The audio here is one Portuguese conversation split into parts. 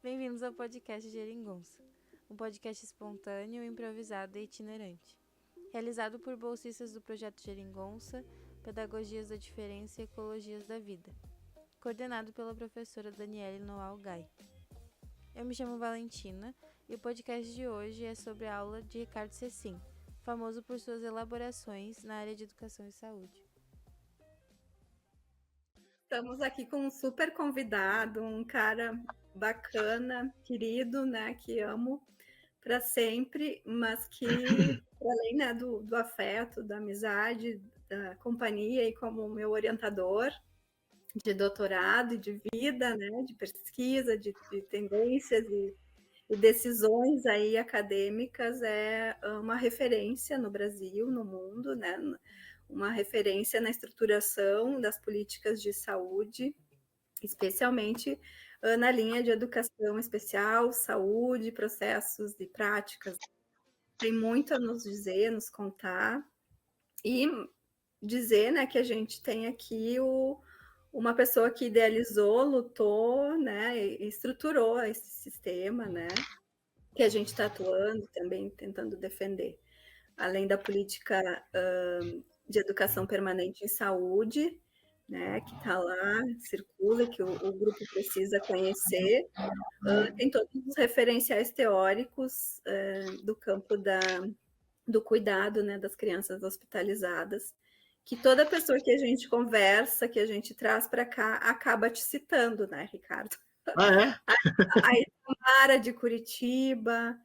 Bem-vindos ao podcast Geringonça, um podcast espontâneo, improvisado e itinerante. Realizado por bolsistas do projeto Geringonça, Pedagogias da Diferença e Ecologias da Vida. Coordenado pela professora Daniele Noal Gai. Eu me chamo Valentina e o podcast de hoje é sobre a aula de Ricardo Cecim, famoso por suas elaborações na área de educação e saúde. Estamos aqui com um super convidado, um cara bacana, querido, né, que amo para sempre, mas que, além, né, do afeto, da amizade, da companhia e como meu orientador de doutorado e de vida, né, de pesquisa, de tendências e decisões aí acadêmicas, é uma referência no Brasil, no mundo, né, uma referência na estruturação das políticas de saúde, especialmente na linha de educação especial, saúde, processos e práticas. Tem muito a nos dizer, nos contar, e dizer, né, que a gente tem aqui uma pessoa que idealizou, lutou, né, e estruturou esse sistema, né, que a gente está atuando também, tentando defender. Além da política de educação permanente em saúde, né, que está lá, circula, que o grupo precisa conhecer, tem todos os referenciais teóricos do campo do cuidado, né, das crianças hospitalizadas, que toda pessoa que a gente conversa, que a gente traz para cá, acaba te citando, né, Ricardo? Ah, é? A Itamara de Curitiba,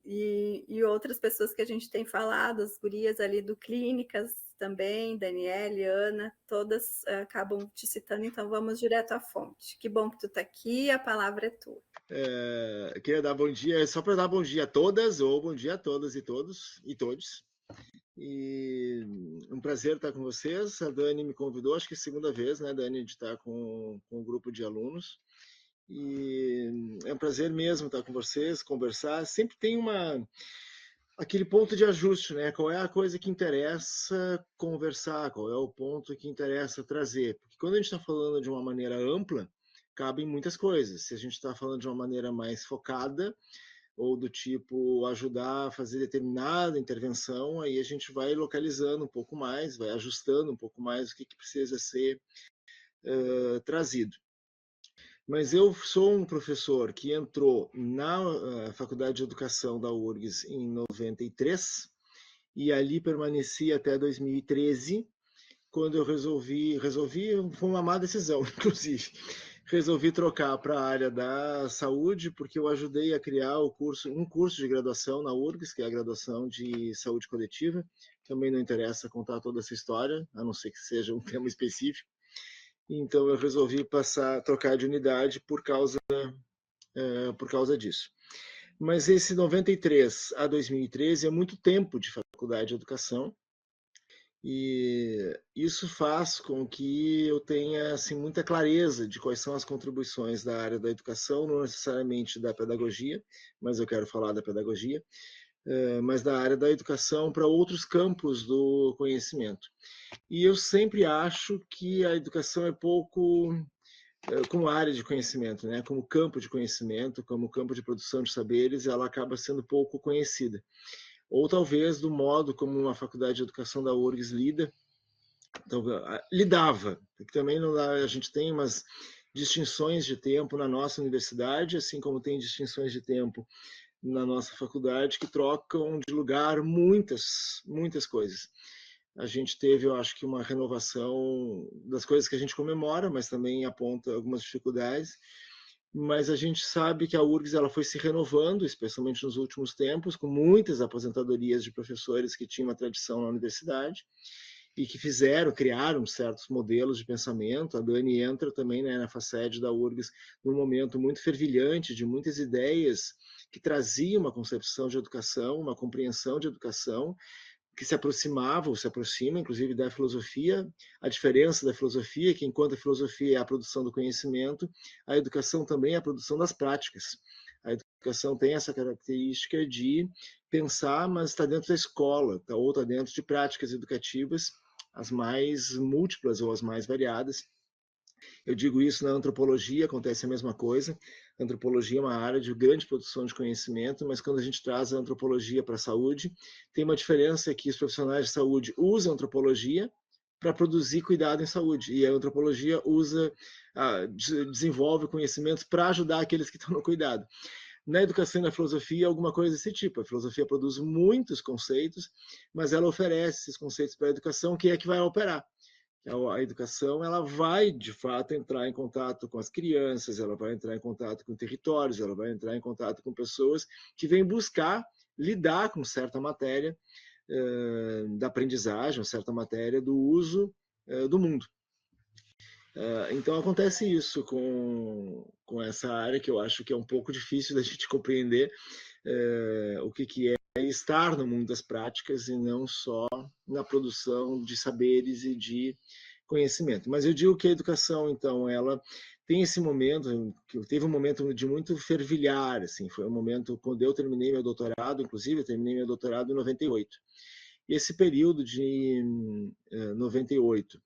e outras pessoas que a gente tem falado, as gurias ali do Clínicas também, Daniele, Ana, todas acabam te citando, então vamos direto à fonte. Que bom que tu está aqui, a palavra é tua. Queria dar bom dia, só para dar bom dia a todas, ou bom dia a todas e todos e todos. E um prazer estar com vocês. A Dani me convidou, acho que é a segunda vez, né, Dani, de estar com um grupo de alunos. E é um prazer mesmo estar com vocês, conversar. Sempre tem aquele ponto de ajuste, né? Qual é a coisa que interessa conversar, qual é o ponto que interessa trazer. Porque quando a gente está falando de uma maneira ampla, cabem muitas coisas. Se a gente está falando de uma maneira mais focada, ou do tipo ajudar a fazer determinada intervenção, aí a gente vai localizando um pouco mais, vai ajustando um pouco mais o que precisa ser trazido. Mas eu sou um professor que entrou na Faculdade de Educação da URGS em 93 e ali permaneci até 2013, quando eu resolvi, foi uma má decisão, inclusive, resolvi trocar para a área da saúde, porque eu ajudei a criar um curso de graduação na URGS, que é a graduação de saúde coletiva. Também não interessa contar toda essa história, a não ser que seja um tema específico. Então eu resolvi trocar de unidade por causa disso. Mas esse 93 a 2013 é muito tempo de faculdade de educação, e isso faz com que eu tenha assim, muita clareza de quais são as contribuições da área da educação, não necessariamente da pedagogia, mas eu quero falar da pedagogia, mas da área da educação para outros campos do conhecimento. E eu sempre acho que a educação é pouco como área de conhecimento, né? Como campo de conhecimento, como campo de produção de saberes, ela acaba sendo pouco conhecida. Ou talvez do modo como uma faculdade de educação da URGS lidava, porque também a gente tem umas distinções de tempo na nossa universidade, assim como tem distinções de tempo na nossa faculdade, que trocam de lugar muitas coisas. A gente teve, eu acho que, uma renovação das coisas que a gente comemora, mas também aponta algumas dificuldades. Mas a gente sabe que a URGS ela foi se renovando, especialmente nos últimos tempos, com muitas aposentadorias de professores que tinham uma tradição na universidade e que criaram certos modelos de pensamento. A Dani entra também, né, na FACED da URGS num momento muito fervilhante de muitas ideias que traziam uma concepção de educação, uma compreensão de educação, que se aproximava ou se aproxima, inclusive, da filosofia. A diferença da filosofia é que, enquanto a filosofia é a produção do conhecimento, a educação também é a produção das práticas. A educação tem essa característica de pensar, mas está dentro da escola, ou está dentro de práticas educativas, as mais múltiplas ou as mais variadas. Eu digo isso na antropologia, acontece a mesma coisa. A antropologia é uma área de grande produção de conhecimento, mas quando a gente traz a antropologia para a saúde, tem uma diferença que os profissionais de saúde usam a antropologia para produzir cuidado em saúde, e a antropologia desenvolve conhecimentos para ajudar aqueles que estão no cuidado. Na educação e na filosofia, alguma coisa desse tipo. A filosofia produz muitos conceitos, mas ela oferece esses conceitos para a educação, que é que vai operar. A educação, ela vai, de fato, entrar em contato com as crianças, ela vai entrar em contato com territórios, ela vai entrar em contato com pessoas que vêm buscar lidar com certa matéria da aprendizagem, certa matéria do uso do mundo. Então, acontece isso com essa área, que eu acho que é um pouco difícil da gente compreender o que é estar no mundo das práticas e não só na produção de saberes e de conhecimento. Mas eu digo que a educação, então, ela tem esse momento, que teve um momento de muito fervilhar, assim, foi um momento, quando eu terminei meu doutorado, inclusive, eu terminei meu doutorado em 98. E esse período de 98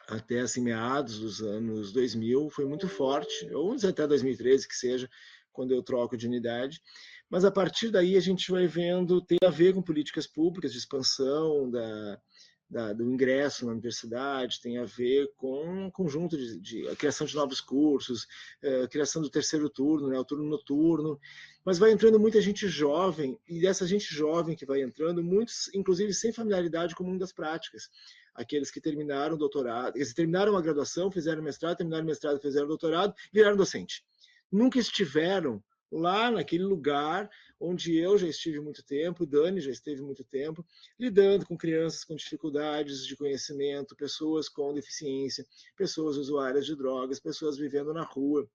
até assim, meados dos anos 2000 foi muito forte, ou até 2013 que seja, quando eu troco de unidade. Mas a partir daí a gente vai vendo, tem a ver com políticas públicas de expansão do ingresso na universidade, tem a ver com um conjunto de a criação de novos cursos, a criação do terceiro turno, né, o turno noturno, mas vai entrando muita gente jovem, e dessa gente jovem que vai entrando, muitos, inclusive, sem familiaridade com o mundo das práticas. Aqueles que terminaram o doutorado, eles terminaram a graduação, fizeram mestrado, terminaram o mestrado, fizeram doutorado, viraram docente. Nunca estiveram lá naquele lugar onde eu já estive muito tempo, Dani já esteve muito tempo, lidando com crianças com dificuldades de conhecimento, pessoas com deficiência, pessoas usuárias de drogas, pessoas vivendo na rua,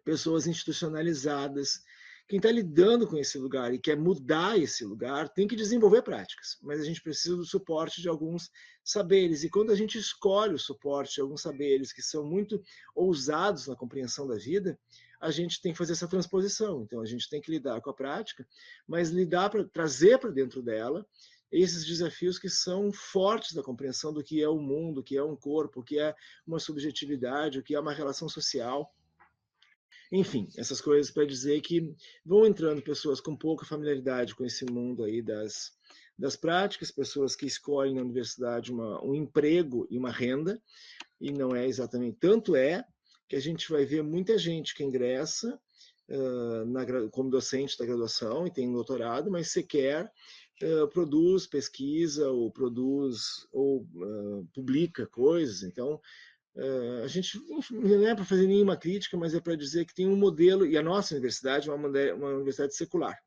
pessoas institucionalizadas. Quem está lidando com esse lugar e quer mudar esse lugar tem que desenvolver práticas, mas a gente precisa do suporte de alguns saberes. E quando a gente escolhe o suporte de alguns saberes que são muito ousados na compreensão da vida, a gente tem que fazer essa transposição. Então, a gente tem que lidar com a prática, mas trazer para dentro dela esses desafios que são fortes da compreensão do que é o mundo, o que é um corpo, o que é uma subjetividade, o que é uma relação social. Enfim, essas coisas para dizer que vão entrando pessoas com pouca familiaridade com esse mundo aí das práticas, pessoas que escolhem na universidade um emprego e uma renda, e não é exatamente. Tanto é que a gente vai ver muita gente que ingressa como docente da graduação e tem um doutorado, mas sequer produz pesquisa ou publica coisas. Então, a gente não é para fazer nenhuma crítica, mas é para dizer que tem um modelo, e a nossa universidade é uma universidade secular.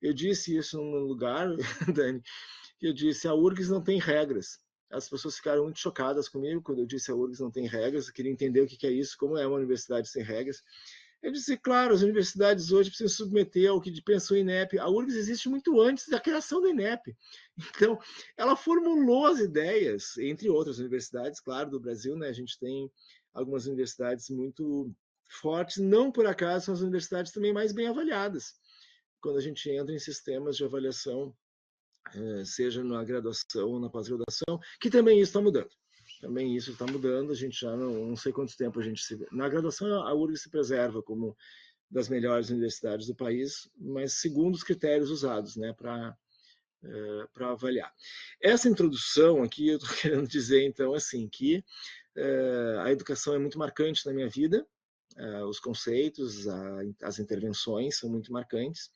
Eu disse isso num lugar, Dani, que eu disse, a URGS não tem regras. As pessoas ficaram muito chocadas comigo quando eu disse a URGS não tem regras, eu queria entender o que é isso, como é uma universidade sem regras. Eu disse, claro, as universidades hoje precisam submeter ao que pensou o INEP. A URGS existe muito antes da criação do INEP. Então, ela formulou as ideias, entre outras universidades, claro, do Brasil, né? A gente tem algumas universidades muito fortes, não por acaso são as universidades também mais bem avaliadas. Quando a gente entra em sistemas de avaliação, seja na graduação ou na pós-graduação, que também isso está mudando. Também isso está mudando, a gente já não sei quanto tempo a gente se... Na graduação, a URGS se preserva como das melhores universidades do país, mas segundo os critérios usados, né, para avaliar. Essa introdução aqui, eu estou querendo dizer, então, assim, que a educação é muito marcante na minha vida, os conceitos, as intervenções são muito marcantes.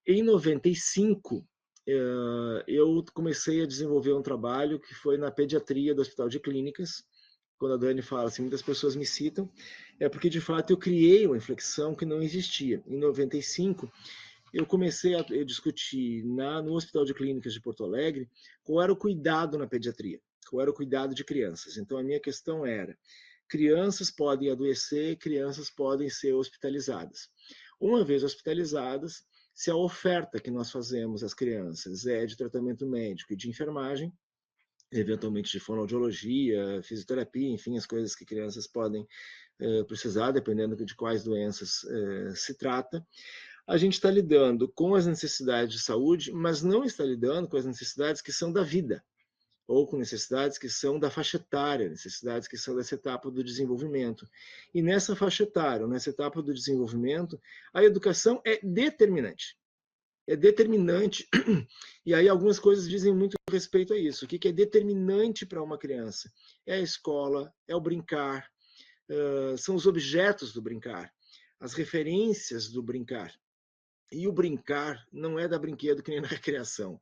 Em 95, eu comecei a desenvolver um trabalho que foi na pediatria do Hospital de Clínicas. Quando a Dani fala assim, muitas pessoas me citam, é porque, de fato, eu criei uma inflexão que não existia. Em 95, eu comecei a discutir no Hospital de Clínicas de Porto Alegre qual era o cuidado na pediatria, qual era o cuidado de crianças. Então, a minha questão era, crianças podem adoecer, crianças podem ser hospitalizadas. Uma vez hospitalizadas, se a oferta que nós fazemos às crianças é de tratamento médico e de enfermagem, eventualmente de fonoaudiologia, fisioterapia, enfim, as coisas que crianças podem precisar, dependendo de quais doenças se trata, a gente está lidando com as necessidades de saúde, mas não está lidando com as necessidades que são da vida. ou com necessidades que são da faixa etária, necessidades que são dessa etapa do desenvolvimento. E nessa faixa etária, nessa etapa do desenvolvimento, a educação é determinante. É determinante, e aí algumas coisas dizem muito respeito a isso. O que é determinante para uma criança? É a escola, é o brincar, são os objetos do brincar, as referências do brincar. E o brincar não é dar brinquedo que nem na recreação.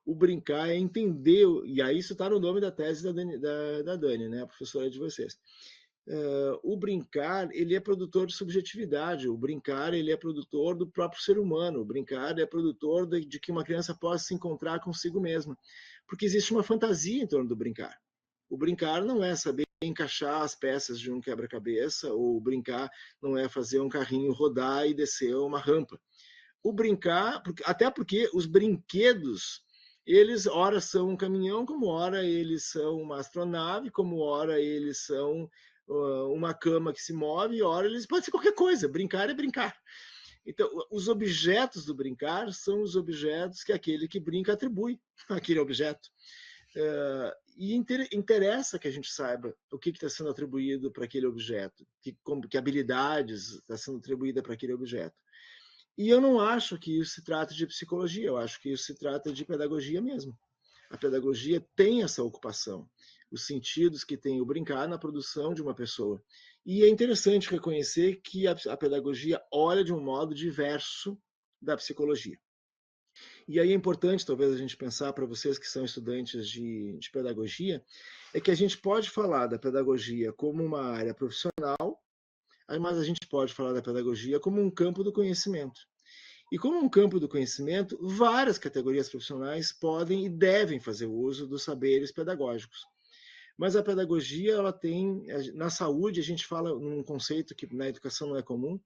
O brincar é entender, e aí isso está no nome da tese da Dani, né, a professora de vocês. O brincar, ele é produtor de subjetividade, o brincar, ele é produtor do próprio ser humano, o brincar é produtor de que uma criança possa se encontrar consigo mesma, porque existe uma fantasia em torno do brincar. O brincar não é saber encaixar as peças de um quebra-cabeça, ou brincar não é fazer um carrinho rodar e descer uma rampa. O brincar, até porque os brinquedos, eles ora são um caminhão, como ora eles são uma astronave, como ora eles são uma cama que se move, e ora eles podem ser qualquer coisa. Brincar é brincar. Então, os objetos do brincar são os objetos que aquele que brinca atribui àquele objeto. E interessa que a gente saiba o que está sendo atribuído para aquele objeto, que habilidades está sendo atribuída para aquele objeto. E eu não acho que isso se trata de psicologia, eu acho que isso se trata de pedagogia mesmo. A pedagogia tem essa ocupação, os sentidos que tem o brincar na produção de uma pessoa. E é interessante reconhecer que a pedagogia olha de um modo diverso da psicologia. E aí é importante, talvez, a gente pensar para vocês que são estudantes de pedagogia, é que a gente pode falar da pedagogia como uma área profissional, mas a gente pode falar da pedagogia como um campo do conhecimento. E como um campo do conhecimento, várias categorias profissionais podem e devem fazer uso dos saberes pedagógicos. Mas a pedagogia, ela tem, na saúde, a gente fala num conceito que na educação não é comum,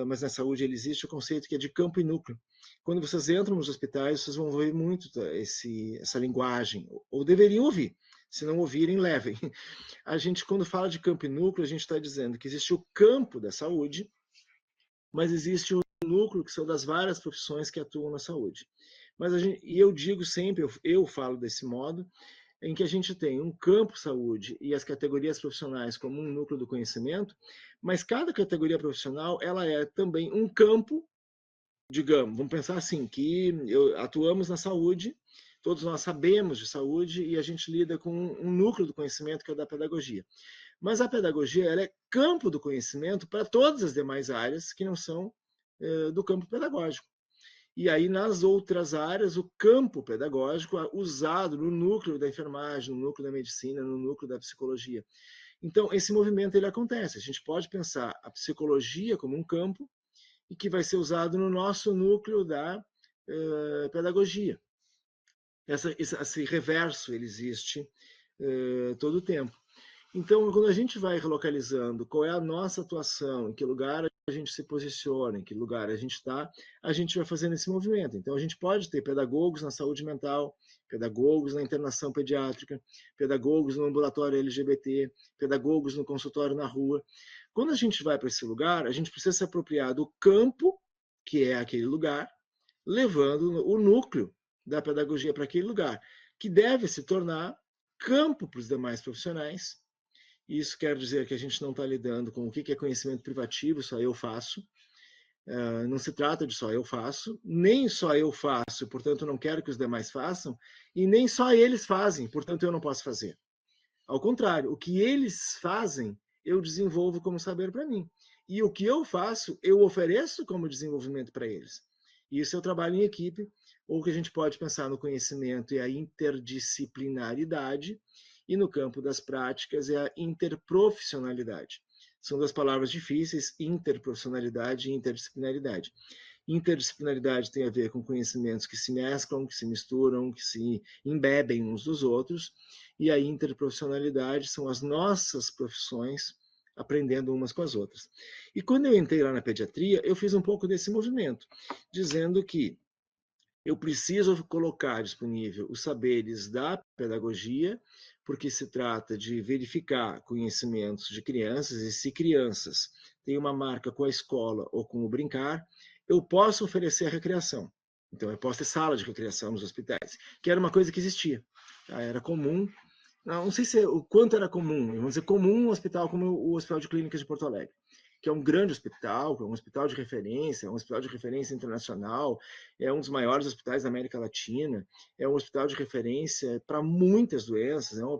mas na saúde ele existe, o conceito que é de campo e núcleo. Quando vocês entram nos hospitais, vocês vão ouvir muito essa linguagem, ou deveriam ouvir. Se não ouvirem, levem. A gente, quando fala de campo e núcleo, a gente está dizendo que existe o campo da saúde, mas existe o núcleo, que são das várias profissões que atuam na saúde. E eu digo sempre, eu falo desse modo, em que a gente tem um campo saúde e as categorias profissionais como um núcleo do conhecimento, mas cada categoria profissional ela é também um campo, digamos, vamos pensar assim, que atuamos na saúde, todos nós sabemos de saúde e a gente lida com um núcleo do conhecimento que é o da pedagogia. Mas a pedagogia ela é campo do conhecimento para todas as demais áreas que não são do campo pedagógico. E aí, nas outras áreas, o campo pedagógico é usado no núcleo da enfermagem, no núcleo da medicina, no núcleo da psicologia. Então, esse movimento ele acontece. A gente pode pensar a psicologia como um campo e que vai ser usado no nosso núcleo da pedagogia. Esse reverso ele existe todo o tempo. Então, quando a gente vai relocalizando qual é a nossa atuação, em que lugar a gente se posiciona, em que lugar a gente está, a gente vai fazendo esse movimento. Então, a gente pode ter pedagogos na saúde mental, pedagogos na internação pediátrica, pedagogos no ambulatório LGBT, pedagogos no consultório na rua. Quando a gente vai para esse lugar, a gente precisa se apropriar do campo, que é aquele lugar, levando o núcleo da pedagogia para aquele lugar, que deve se tornar campo para os demais profissionais. Isso quer dizer que a gente não está lidando com o que é conhecimento privativo, só eu faço. Não se trata de só eu faço, nem só eu faço, portanto não quero que os demais façam, e nem só eles fazem, portanto eu não posso fazer. Ao contrário, o que eles fazem, eu desenvolvo como saber para mim. E o que eu faço, eu ofereço como desenvolvimento para eles. Isso é o trabalho em equipe, ou que a gente pode pensar no conhecimento e a interdisciplinaridade, e no campo das práticas é a interprofissionalidade. São duas palavras difíceis, interprofissionalidade e interdisciplinaridade. Interdisciplinaridade tem a ver com conhecimentos que se mesclam, que se misturam, que se embebem uns dos outros, e a interprofissionalidade são as nossas profissões aprendendo umas com as outras. E quando eu entrei lá na pediatria, eu fiz um pouco desse movimento, dizendo que eu preciso colocar disponível os saberes da pedagogia, porque se trata de verificar conhecimentos de crianças, e se crianças têm uma marca com a escola ou com o brincar, eu posso oferecer a recreação. Então, eu posso ter sala de recriação nos hospitais, que era uma coisa que existia. Tá? Era comum, não sei se o quanto era comum, vamos dizer comum um hospital como o Hospital de Clínicas de Porto Alegre, que é um grande hospital, um hospital de referência, um hospital de referência internacional, é um dos maiores hospitais da América Latina, é um hospital de referência para muitas doenças, é um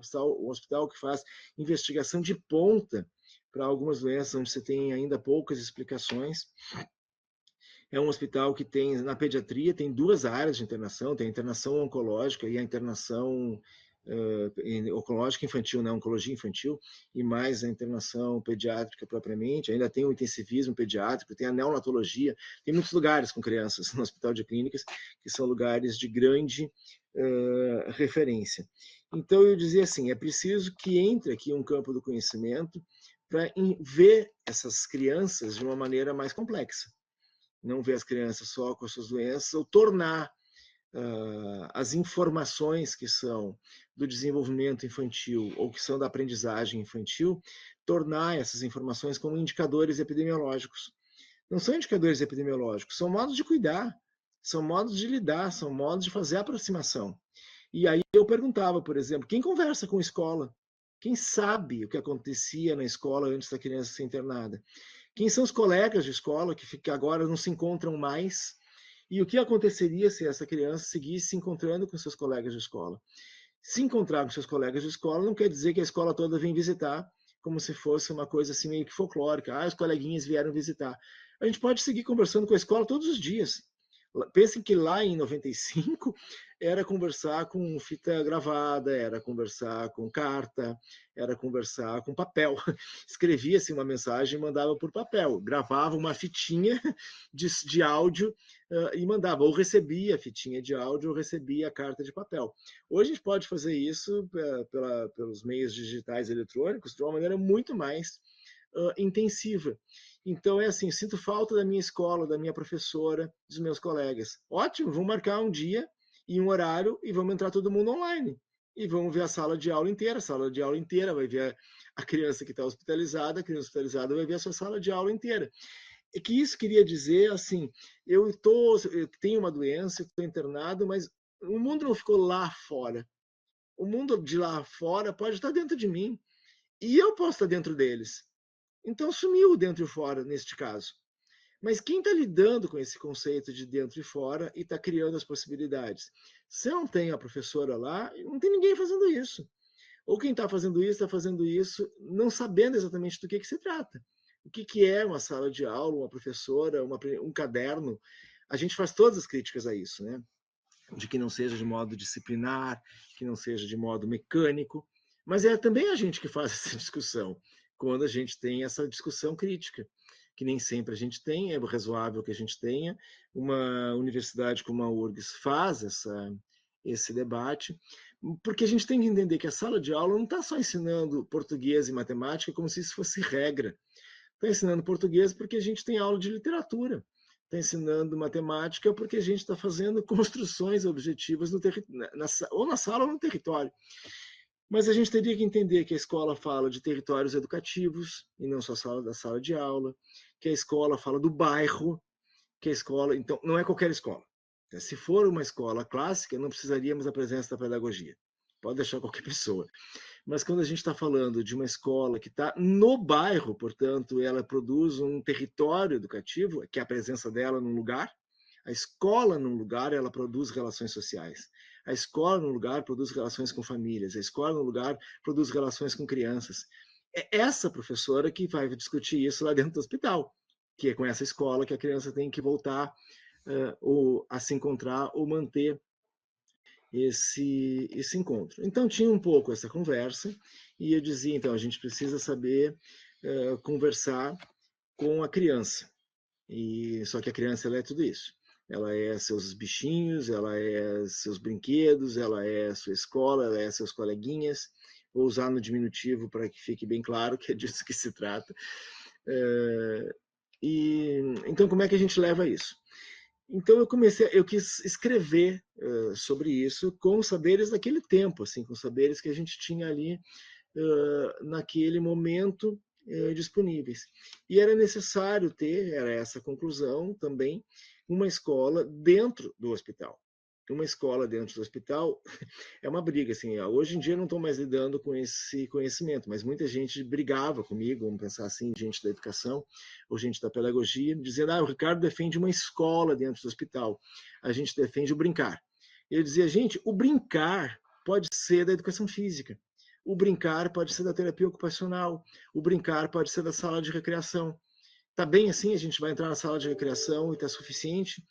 hospital que faz investigação de ponta para algumas doenças onde você tem ainda poucas explicações. É um hospital que tem, na pediatria, tem 2 áreas de internação, tem a internação oncológica e a internação oncológica infantil, né, oncologia infantil, e mais a internação pediátrica propriamente, ainda tem o intensivismo pediátrico, tem a neonatologia, tem muitos lugares com crianças no Hospital de Clínicas, que são lugares de grande referência. Então, eu dizia assim, é preciso que entre aqui um campo do conhecimento para ver essas crianças de uma maneira mais complexa. Não ver as crianças só com as suas doenças, ou tornar as informações que são do desenvolvimento infantil ou que são da aprendizagem infantil, tornar essas informações como indicadores epidemiológicos. Não são indicadores epidemiológicos, são modos de cuidar, são modos de lidar, são modos de fazer a aproximação. E aí eu perguntava, por exemplo, quem conversa com a escola? Quem sabe o que acontecia na escola antes da criança ser internada? Quem são os colegas de escola que agora não se encontram mais? E o que aconteceria se essa criança seguisse se encontrando com seus colegas de escola? Se encontrar com seus colegas de escola não quer dizer que a escola toda vem visitar, como se fosse uma coisa assim meio que folclórica. Ah, os coleguinhas vieram visitar. A gente pode seguir conversando com a escola todos os dias. Pensem que lá em 95 era conversar com fita gravada, era conversar com carta, era conversar com papel. Escrevia-se uma mensagem e mandava por papel, gravava uma fitinha de áudio e mandava, ou recebia a fitinha de áudio, ou recebia a carta de papel. Hoje a gente pode fazer isso pelos meios digitais eletrônicos de uma maneira muito mais intensiva. Então é assim, sinto falta da minha escola, da minha professora, dos meus colegas. Ótimo, vamos marcar um dia e um horário e vamos entrar todo mundo online. E vamos ver a sala de aula inteira. A sala de aula inteira vai ver a criança que está hospitalizada, a criança hospitalizada vai ver a sua sala de aula inteira. É que isso queria dizer, assim, eu tenho uma doença, estou internado, mas o mundo não ficou lá fora. O mundo de lá fora pode estar dentro de mim. E eu posso estar dentro deles. Então, sumiu dentro e fora, neste caso. Mas quem está lidando com esse conceito de dentro e fora e está criando as possibilidades? Se eu não tenho a professora lá, não tem ninguém fazendo isso. Ou quem está fazendo isso não sabendo exatamente do que se trata. O que é uma sala de aula, uma professora, um caderno? A gente faz todas as críticas a isso, né? De que não seja de modo disciplinar, que não seja de modo mecânico. Mas é também a gente que faz essa discussão, quando a gente tem essa discussão crítica, que nem sempre a gente tem, é razoável que a gente tenha. Uma universidade como a URGS faz esse debate, porque a gente tem que entender que a sala de aula não está só ensinando português e matemática como se isso fosse regra. Está ensinando português porque a gente tem aula de literatura. Está ensinando matemática porque a gente está fazendo construções objetivas ou na sala ou no território. Mas a gente teria que entender que a escola fala de territórios educativos, e não só da sala de aula, que a escola fala do bairro, que a escola... Então, não é qualquer escola. Se for uma escola clássica, não precisaríamos da presença da pedagogia. Pode deixar qualquer pessoa. Mas quando a gente está falando de uma escola que está no bairro, portanto, ela produz um território educativo, que é a presença dela num lugar, a escola num lugar, ela produz relações sociais. A escola num lugar produz relações com famílias. A escola num lugar produz relações com crianças. É essa professora que vai discutir isso lá dentro do hospital, que é com essa escola que a criança tem que voltar ou a se encontrar ou manter esse encontro. Então tinha um pouco essa conversa e eu dizia, então, a gente precisa saber conversar com a criança. Só que a criança ela é tudo isso. Ela é seus bichinhos, ela é seus brinquedos, ela é sua escola, ela é seus coleguinhas. Vou usar no diminutivo para que fique bem claro que é disso que se trata. Então, como é que a gente leva isso? Então, eu quis escrever sobre isso com os saberes daquele tempo, assim, com os saberes que a gente tinha ali naquele momento disponíveis. E era necessário ter, era essa a conclusão também, uma escola dentro do hospital. Uma escola dentro do hospital é uma briga, assim, hoje em dia eu não estou mais lidando com esse conhecimento, mas muita gente brigava comigo, vamos pensar assim, gente da educação ou gente da pedagogia, dizendo, o Ricardo defende uma escola dentro do hospital, a gente defende o brincar. Eu dizia, gente, o brincar pode ser da educação física, o brincar pode ser da terapia ocupacional, o brincar pode ser da sala de recreação. Tá bem assim, a gente vai entrar na sala de recreação e tá suficiente?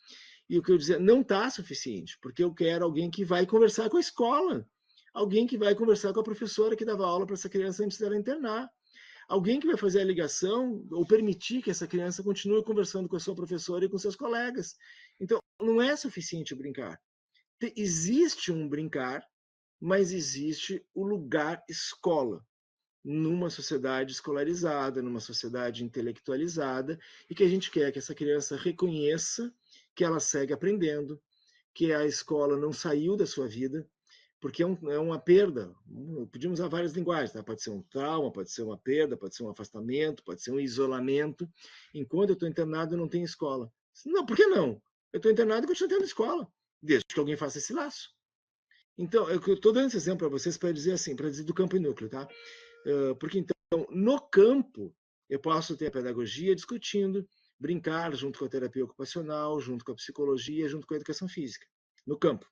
E o que eu dizia, não está suficiente, porque eu quero alguém que vai conversar com a escola, alguém que vai conversar com a professora que dava aula para essa criança antes dela internar, alguém que vai fazer a ligação ou permitir que essa criança continue conversando com a sua professora e com seus colegas. Então, não é suficiente o brincar. Existe um brincar, mas existe o lugar escola, numa sociedade escolarizada, numa sociedade intelectualizada, e que a gente quer que essa criança reconheça que ela segue aprendendo, que a escola não saiu da sua vida, porque é uma perda. Podemos usar várias linguagens, tá? Pode ser um trauma, pode ser uma perda, pode ser um afastamento, pode ser um isolamento. Enquanto eu estou internado, eu não tenho escola. Não, por que não? Eu estou internado e continuo tendo escola, desde que alguém faça esse laço. Então, eu estou dando esse exemplo para vocês para dizer assim, para dizer do campo e núcleo, tá? Porque então, no campo, eu posso ter a pedagogia discutindo, brincar junto com a terapia ocupacional, junto com a psicologia, junto com a educação física, no campo.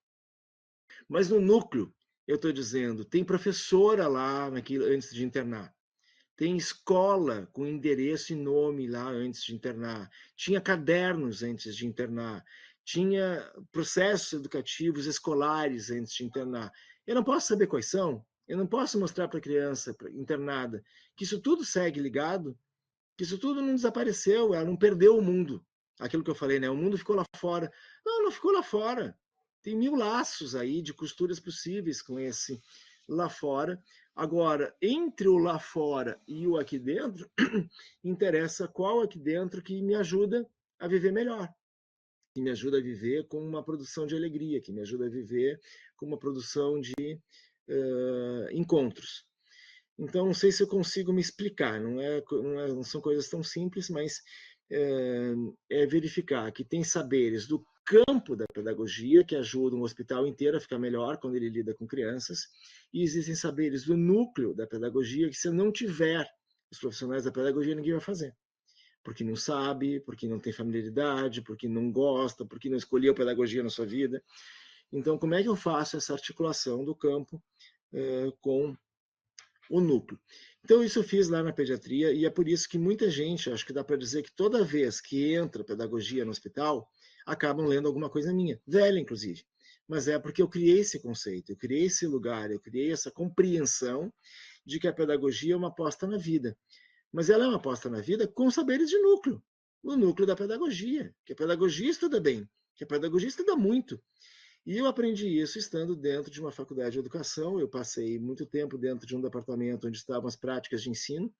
Mas no núcleo, eu estou dizendo, tem professora lá antes de internar, tem escola com endereço e nome lá antes de internar, tinha cadernos antes de internar, tinha processos educativos escolares antes de internar. Eu não posso saber quais são, eu não posso mostrar para a criança internada que isso tudo segue ligado, que isso tudo não desapareceu, ela não perdeu o mundo. Aquilo que eu falei, né? O mundo ficou lá fora. Não ficou lá fora. Tem 1000 laços aí de costuras possíveis com esse lá fora. Agora, entre o lá fora e o aqui dentro, interessa qual aqui dentro que me ajuda a viver melhor, que me ajuda a viver com uma produção de alegria, que me ajuda a viver com uma produção de encontros. Então, não sei se eu consigo me explicar, não são coisas tão simples, mas é verificar que tem saberes do campo da pedagogia que ajudam o hospital inteiro a ficar melhor quando ele lida com crianças, e existem saberes do núcleo da pedagogia que, se eu não tiver os profissionais da pedagogia, ninguém vai fazer. Porque não sabe, porque não tem familiaridade, porque não gosta, porque não escolheu pedagogia na sua vida. Então, como é que eu faço essa articulação do campo com o núcleo? Então, isso eu fiz lá na pediatria, e é por isso que muita gente, acho que dá para dizer que toda vez que entra pedagogia no hospital, acabam lendo alguma coisa minha, velha inclusive. Mas é porque eu criei esse conceito, eu criei esse lugar, eu criei essa compreensão de que a pedagogia é uma aposta na vida. Mas ela é uma aposta na vida com saberes de núcleo, o núcleo da pedagogia, que a pedagogia estuda bem, que a pedagogia estuda muito. E eu aprendi isso estando dentro de uma faculdade de educação. Eu passei muito tempo dentro de um departamento onde estavam as práticas de ensino,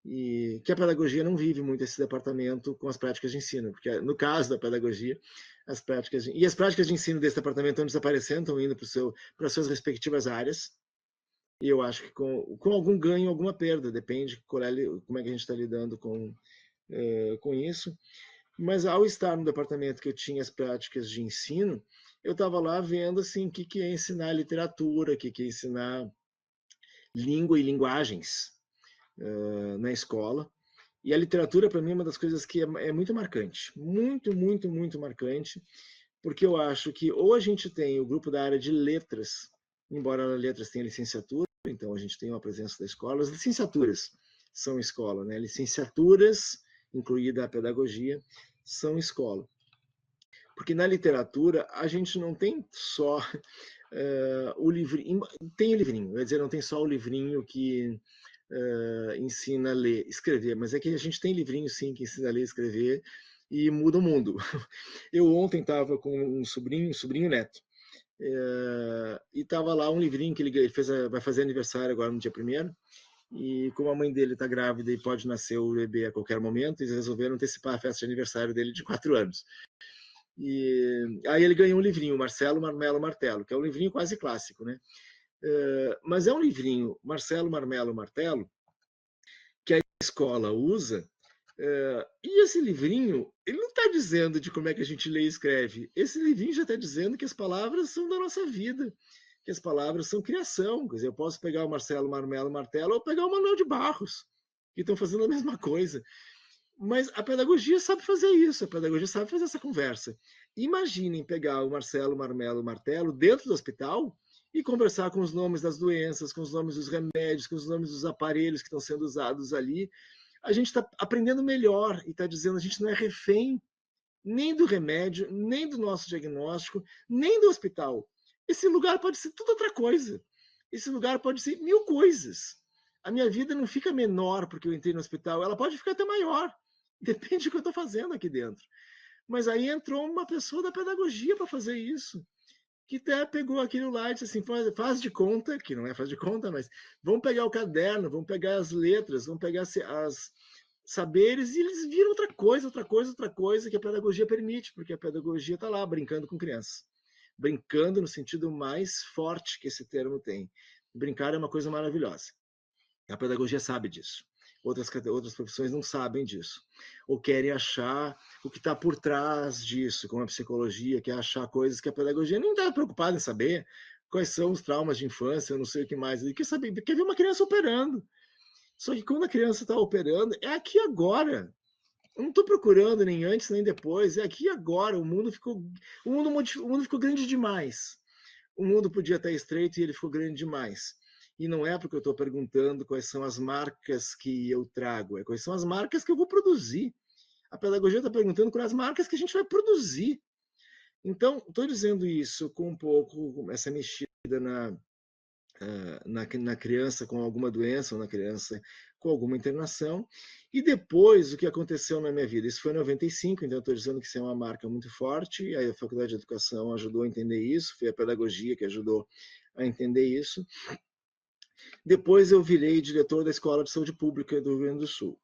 e que a pedagogia não vive muito esse departamento com as práticas de ensino, porque no caso da pedagogia, as práticas de ensino desse departamento estão desaparecendo, estão indo para as suas respectivas áreas, e eu acho que com algum ganho, alguma perda, depende como é que a gente está lidando com isso. Mas ao estar no departamento que eu tinha as práticas de ensino, eu estava lá vendo assim, o que é ensinar literatura, o que é ensinar língua e linguagens na escola. E a literatura, para mim, é uma das coisas que é muito marcante. Muito, muito, muito marcante, porque eu acho que ou a gente tem o grupo da área de letras, embora a letras tenha licenciatura, então a gente tem uma presença da escola. As licenciaturas são escola, né? Licenciaturas, incluída a pedagogia, são escola. Porque na literatura a gente não tem só o livrinho, tem o livrinho, quer dizer, não tem só o livrinho que ensina a ler, escrever, mas é que a gente tem livrinho sim que ensina a ler, escrever e muda o mundo. Eu ontem estava com um sobrinho neto, e estava lá um livrinho que ele vai fazer aniversário agora no dia 1º, e como a mãe dele está grávida e pode nascer o bebê a qualquer momento, eles resolveram antecipar a festa de aniversário dele de 4 anos. E aí ele ganhou um livrinho, Marcelo, Marmelo, Martelo, que é um livrinho quase clássico, né? Mas é um livrinho, Marcelo, Marmelo, Martelo, que a escola usa, e esse livrinho, ele não está dizendo de como é que a gente lê e escreve. Esse livrinho já está dizendo que as palavras são da nossa vida, que as palavras são criação. Quer dizer, eu posso pegar o Marcelo Marmelo Martelo ou pegar o Manuel de Barros, que estão fazendo a mesma coisa. Mas a pedagogia sabe fazer isso, a pedagogia sabe fazer essa conversa. Imaginem pegar o Marcelo Marmelo Martelo dentro do hospital e conversar com os nomes das doenças, com os nomes dos remédios, com os nomes dos aparelhos que estão sendo usados ali. A gente está aprendendo melhor e está dizendo a gente não é refém nem do remédio, nem do nosso diagnóstico, nem do hospital. Esse lugar pode ser tudo outra coisa. Esse lugar pode ser 1000 coisas. A minha vida não fica menor porque eu entrei no hospital, ela pode ficar até maior. Depende do que eu estou fazendo aqui dentro. Mas aí entrou uma pessoa da pedagogia para fazer isso, que até pegou aquilo lá e disse assim, faz de conta, que não é faz de conta, mas vamos pegar o caderno, vamos pegar as letras, vamos pegar as saberes, e eles viram outra coisa que a pedagogia permite, porque a pedagogia está lá brincando com crianças. Brincando no sentido mais forte que esse termo tem. Brincar é uma coisa maravilhosa. A pedagogia sabe disso. Outras profissões não sabem disso. Ou querem achar o que está por trás disso, como a psicologia, quer achar coisas que a pedagogia nem está preocupada em saber. Quais são os traumas de infância, eu não sei o que mais. Ele quer ver uma criança operando. Só que quando a criança está operando, é aqui agora. Eu não estou procurando nem antes nem depois, é aqui agora. O mundo ficou grande demais. O mundo podia estar estreito e ele ficou grande demais. E não é porque eu estou perguntando quais são as marcas que eu trago, é quais são as marcas que eu vou produzir. A pedagogia está perguntando quais as marcas que a gente vai produzir. Então, estou dizendo isso com um pouco essa mexida na criança com alguma doença ou na criança com alguma internação. E depois, o que aconteceu na minha vida? Isso foi em 95, então estou dizendo que isso é uma marca muito forte. Aí a Faculdade de Educação ajudou a entender isso, foi a pedagogia que ajudou a entender isso. Depois eu virei diretor da Escola de Saúde Pública do Rio Grande do Sul.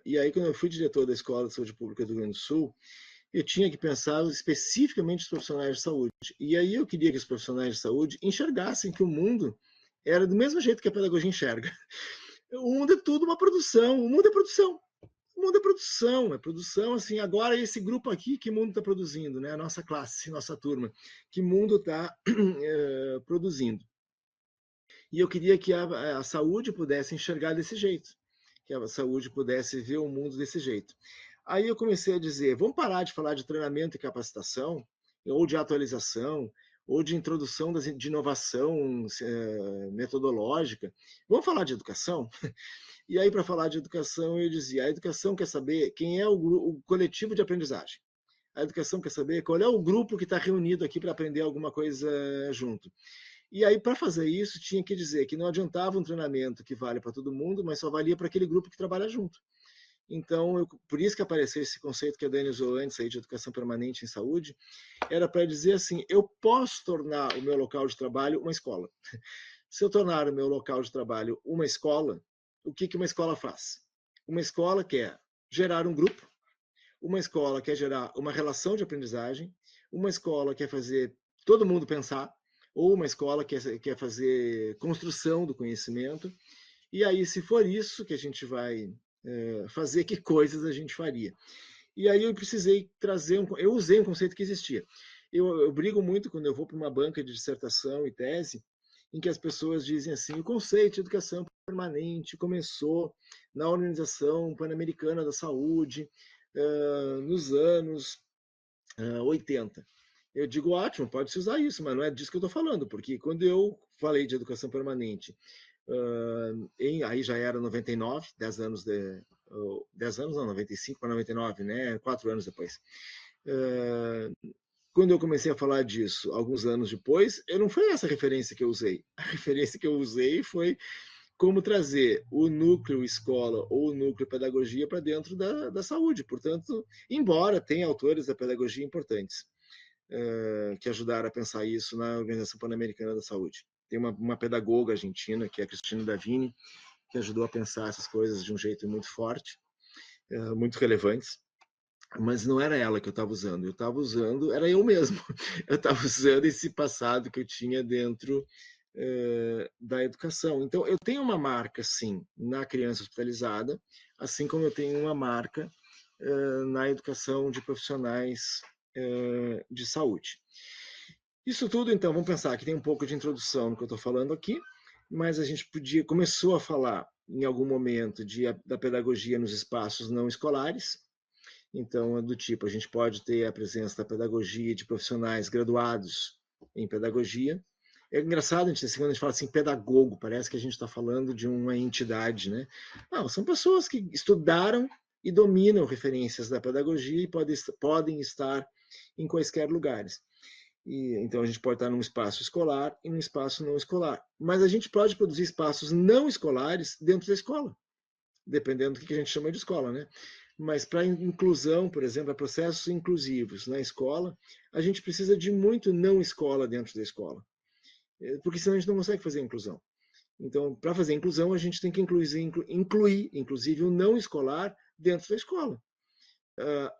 E aí, quando eu fui diretor da Escola de Saúde Pública do Rio Grande do Sul, eu tinha que pensar especificamente nos profissionais de saúde. E aí eu queria que os profissionais de saúde enxergassem que o mundo era do mesmo jeito que a pedagogia enxerga. O mundo é tudo uma produção, o mundo é produção. O mundo é produção, assim, agora esse grupo aqui, que mundo está produzindo, né? A nossa classe, nossa turma, que mundo está produzindo. E eu queria que a saúde pudesse enxergar desse jeito, que a saúde pudesse ver o mundo desse jeito. Aí eu comecei a dizer, vamos parar de falar de treinamento e capacitação, ou de atualização, ou de introdução de inovação metodológica. Vamos falar de educação? E aí, para falar de educação, eu dizia, a educação quer saber quem é o coletivo de aprendizagem. A educação quer saber qual é o grupo que está reunido aqui para aprender alguma coisa junto. E aí, para fazer isso, tinha que dizer que não adiantava um treinamento que vale para todo mundo, mas só valia para aquele grupo que trabalha junto. Então, por isso que apareceu esse conceito que a Dani usou antes aí de educação permanente em saúde, era para dizer assim, eu posso tornar o meu local de trabalho uma escola. Se eu tornar o meu local de trabalho uma escola, o que uma escola faz? Uma escola quer gerar um grupo, uma escola quer gerar uma relação de aprendizagem, uma escola quer fazer todo mundo pensar, ou uma escola quer fazer construção do conhecimento. E aí, se for isso que a gente vai fazer, que coisas a gente faria? E aí eu precisei trazer, eu usei um conceito que existia. Eu brigo muito quando eu vou para uma banca de dissertação e tese, em que as pessoas dizem assim, o conceito de educação permanente começou na Organização Pan-Americana da Saúde, nos anos 80. Eu digo, ótimo, pode-se usar isso, mas não é disso que eu estou falando, porque quando eu falei de educação permanente, aí já era 99, 10 anos, 95 para 99, né? 4 anos depois. Quando eu comecei a falar disso, alguns anos depois, não foi essa referência que eu usei. A referência que eu usei foi como trazer o núcleo escola ou o núcleo pedagogia para dentro da saúde. Portanto, embora tenha autores da pedagogia importantes, que ajudaram a pensar isso na Organização Pan-Americana da Saúde. Tem uma pedagoga argentina, que é a Cristina Davini, que ajudou a pensar essas coisas de um jeito muito forte, muito relevantes, mas não era ela que eu estava usando, era eu mesmo. Eu estava usando esse passado que eu tinha dentro da educação. Então, eu tenho uma marca, sim, na criança hospitalizada, assim como eu tenho uma marca na educação de profissionais de saúde. Isso tudo, então, vamos pensar que tem um pouco de introdução no que eu estou falando aqui, mas a gente começou a falar em algum momento da pedagogia nos espaços não escolares. Então, do tipo, a gente pode ter a presença da pedagogia de profissionais graduados em pedagogia. É engraçado, quando a gente fala assim, pedagogo, parece que a gente está falando de uma entidade, né? Não, são pessoas que estudaram e dominam referências da pedagogia e podem estar em quaisquer lugares. Então, a gente pode estar num espaço escolar e num espaço não escolar. Mas a gente pode produzir espaços não escolares dentro da escola, dependendo do que a gente chama de escola, né? Mas para inclusão, por exemplo, para processos inclusivos na escola, a gente precisa de muito não escola dentro da escola, porque senão a gente não consegue fazer inclusão. Então, para fazer inclusão, a gente tem que incluir, inclusive, o não escolar dentro da escola.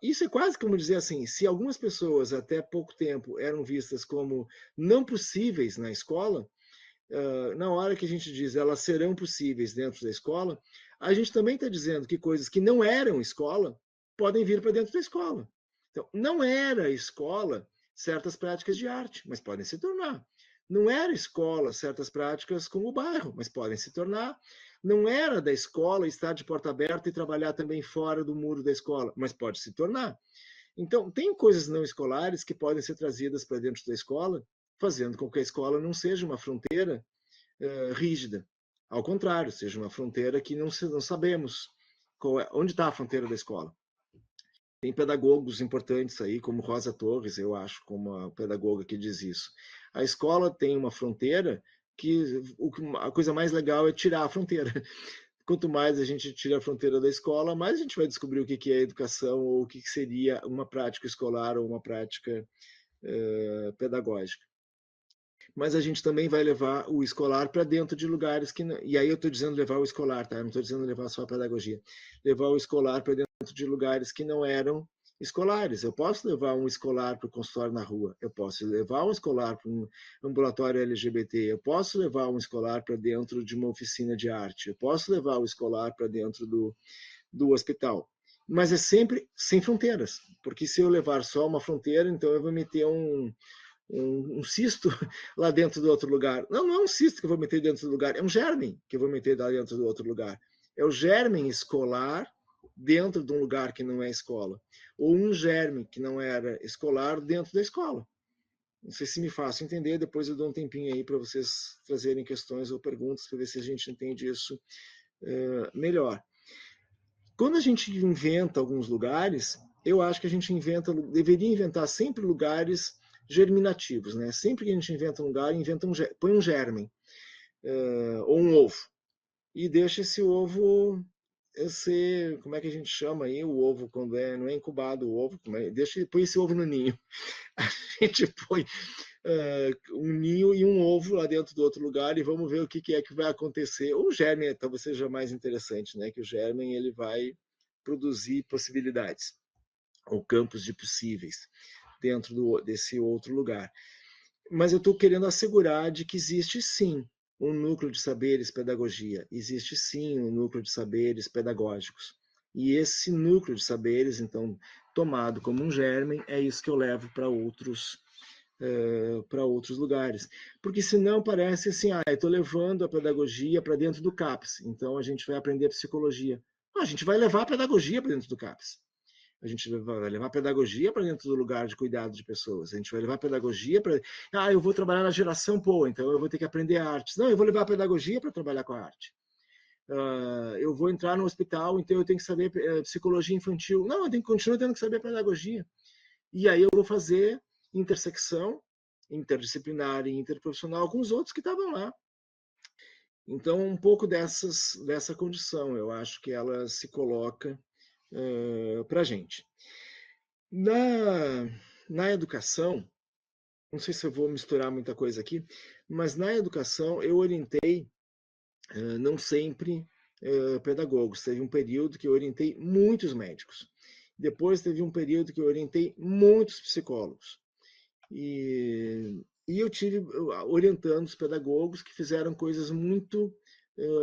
Isso é quase como dizer assim, se algumas pessoas até pouco tempo eram vistas como não possíveis na escola, na hora que a gente diz elas serão possíveis dentro da escola, a gente também está dizendo que coisas que não eram escola podem vir para dentro da escola. Então, não era escola certas práticas de arte, mas podem se tornar. Não era escola certas práticas como o bairro, mas podem se tornar. Não era da escola estar de porta aberta e trabalhar também fora do muro da escola, mas pode se tornar. Então, tem coisas não escolares que podem ser trazidas para dentro da escola, fazendo com que a escola não seja uma fronteira rígida. Ao contrário, seja uma fronteira que não sabemos onde está a fronteira da escola. Tem pedagogos importantes aí, como Rosa Torres, eu acho, como a pedagoga que diz isso. A escola tem uma fronteira que a coisa mais legal é tirar a fronteira. Quanto mais a gente tira a fronteira da escola, mais a gente vai descobrir o que é educação ou o que seria uma prática escolar ou uma prática pedagógica. Mas a gente também vai levar o escolar para dentro de lugares que não... E aí eu estou dizendo levar o escolar, tá? Eu não estou dizendo levar só a pedagogia. Levar o escolar para dentro de lugares que não eram escolares. Eu posso levar um escolar para o consultório na rua, eu posso levar um escolar para um ambulatório LGBT, eu posso levar um escolar para dentro de uma oficina de arte, eu posso levar o escolar para dentro do hospital. Mas é sempre sem fronteiras, porque se eu levar só uma fronteira, então eu vou meter um cisto lá dentro do outro lugar. Não é um cisto que eu vou meter dentro do lugar, é um germe que eu vou meter lá dentro do outro lugar. É o germe escolar dentro de um lugar que não é escola. Ou um germe que não era escolar dentro da escola. Não sei se me faço entender, depois eu dou um tempinho aí para vocês trazerem questões ou perguntas para ver se a gente entende isso melhor. Quando a gente inventa alguns lugares, eu acho que a gente deveria inventar sempre lugares germinativos, né? Sempre que a gente inventa um lugar, põe um germe ou um ovo e deixa esse ovo ser, como é que a gente chama aí o ovo quando não é incubado o ovo, põe esse ovo no ninho. A gente põe um ninho e um ovo lá dentro do outro lugar e vamos ver o que é que vai acontecer. O germe talvez seja mais interessante, né? Que o germe ele vai produzir possibilidades ou campos de possíveis dentro desse outro lugar. Mas eu estou querendo assegurar de que existe sim um núcleo de saberes pedagogia, existe sim um núcleo de saberes pedagógicos. E esse núcleo de saberes, então, tomado como um germe, é isso que eu levo para outros lugares. Porque senão parece assim, eu estou levando a pedagogia para dentro do CAPS, então a gente vai aprender psicologia. Não, a gente vai levar a pedagogia para dentro do CAPS. A gente vai levar pedagogia para dentro do lugar de cuidado de pessoas. A gente vai levar pedagogia para... eu vou trabalhar na geração, então eu vou ter que aprender artes. Não, eu vou levar a pedagogia para trabalhar com a arte. Eu vou entrar no hospital, então eu tenho que saber psicologia infantil. Não, eu continuo tendo que saber pedagogia. E aí eu vou fazer intersecção interdisciplinar e interprofissional com os outros que estavam lá. Então, um pouco dessa condição, eu acho que ela se coloca para a gente. Na educação, não sei se eu vou misturar muita coisa aqui, mas na educação eu orientei não sempre pedagogos. Teve um período que eu orientei muitos médicos. Depois teve um período que eu orientei muitos psicólogos. E E eu tive orientando os pedagogos que fizeram coisas muito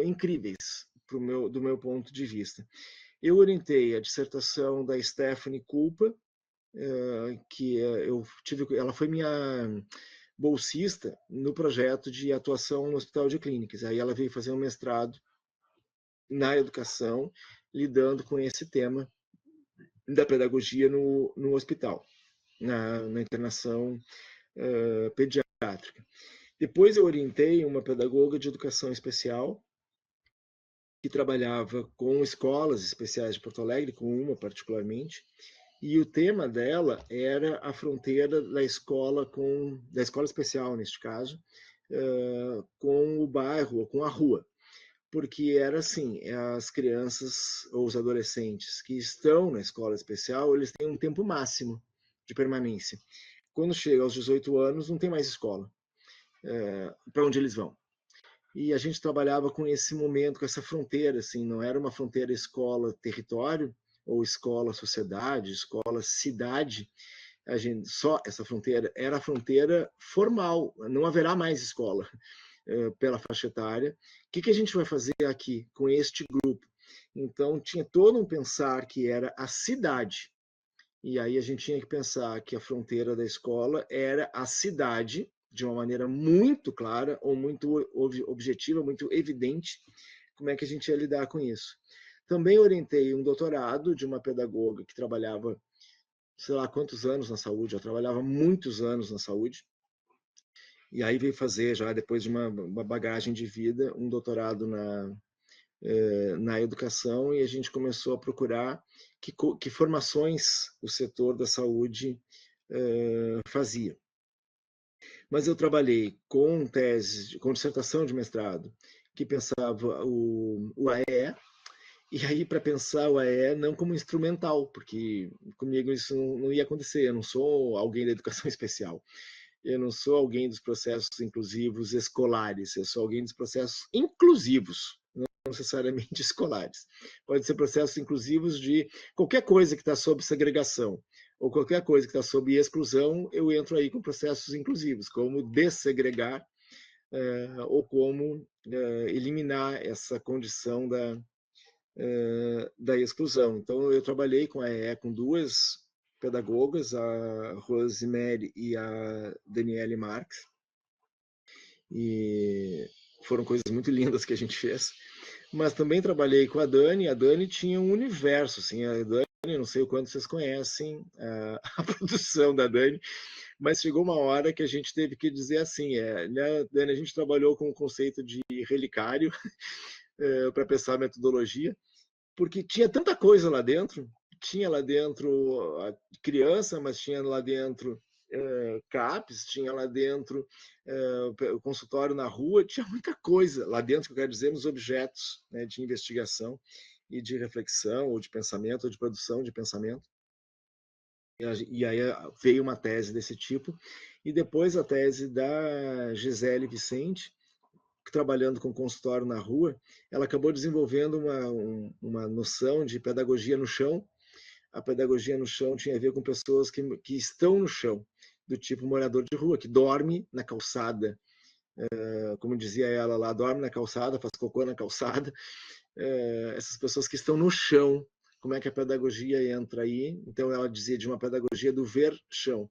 incríveis do meu ponto de vista. Eu orientei a dissertação da Stephanie Culpa, que ela foi minha bolsista no projeto de atuação no Hospital de Clínicas. Aí ela veio fazer um mestrado na educação, lidando com esse tema da pedagogia no hospital, na internação pediátrica. Depois eu orientei uma pedagoga de educação especial que trabalhava com escolas especiais de Porto Alegre, com uma particularmente, e o tema dela era a fronteira da escola especial, neste caso, com o bairro, ou com a rua. Porque era assim, as crianças ou os adolescentes que estão na escola especial, eles têm um tempo máximo de permanência. Quando chega aos 18 anos, não tem mais escola. Para onde eles vão? E a gente trabalhava com esse momento, com essa fronteira, assim, não era uma fronteira escola-território, ou escola-sociedade, escola-cidade, só essa fronteira era a fronteira formal, não haverá mais escola pela faixa etária. O que a gente vai fazer aqui com este grupo? Então, tinha todo um pensar que era a cidade, e aí a gente tinha que pensar que a fronteira da escola era a cidade, de uma maneira muito clara, ou muito objetiva, muito evidente, como é que a gente ia lidar com isso. Também orientei um doutorado de uma pedagoga que trabalhava, sei lá quantos anos na saúde, ela trabalhava muitos anos na saúde, e aí veio fazer, já depois de uma bagagem de vida, um doutorado na educação, e a gente começou a procurar que formações o setor da saúde fazia. Mas eu trabalhei com dissertação de mestrado, que pensava o AEE, e aí para pensar o AEE não como instrumental, porque comigo isso não ia acontecer, eu não sou alguém da educação especial. Eu não sou alguém dos processos inclusivos escolares, eu sou alguém dos processos inclusivos, não necessariamente escolares. Pode ser processos inclusivos de qualquer coisa que está sob segregação, ou qualquer coisa que está sob exclusão, eu entro aí com processos inclusivos, como dessegregar ou como eliminar essa condição da exclusão. Então, eu trabalhei com a EE, com duas pedagogas, a Rosemary e a Daniele Marques, e foram coisas muito lindas que a gente fez. Mas também trabalhei com a Dani tinha um universo, assim, a Dani, não sei o quanto vocês conhecem a produção da Dani, mas chegou uma hora que a gente teve que dizer assim, né, Dani, a gente trabalhou com o conceito de relicário para pensar a metodologia, porque tinha tanta coisa lá dentro, tinha lá dentro a criança, mas tinha lá dentro CAPES, tinha lá dentro o consultório na rua, tinha muita coisa lá dentro, que eu quero dizer, nos objetos, né, de investigação e de reflexão, ou de pensamento, ou de produção de pensamento. E aí veio uma tese desse tipo, e depois a tese da Gisele Vicente, trabalhando com consultório na rua, ela acabou desenvolvendo uma noção de pedagogia no chão. A pedagogia no chão tinha a ver com pessoas que estão no chão, do tipo morador de rua, que dorme na calçada, como dizia ela lá, dorme na calçada, faz cocô na calçada. Essas pessoas que estão no chão, como é que a pedagogia entra aí? Então ela dizia de uma pedagogia do ver chão.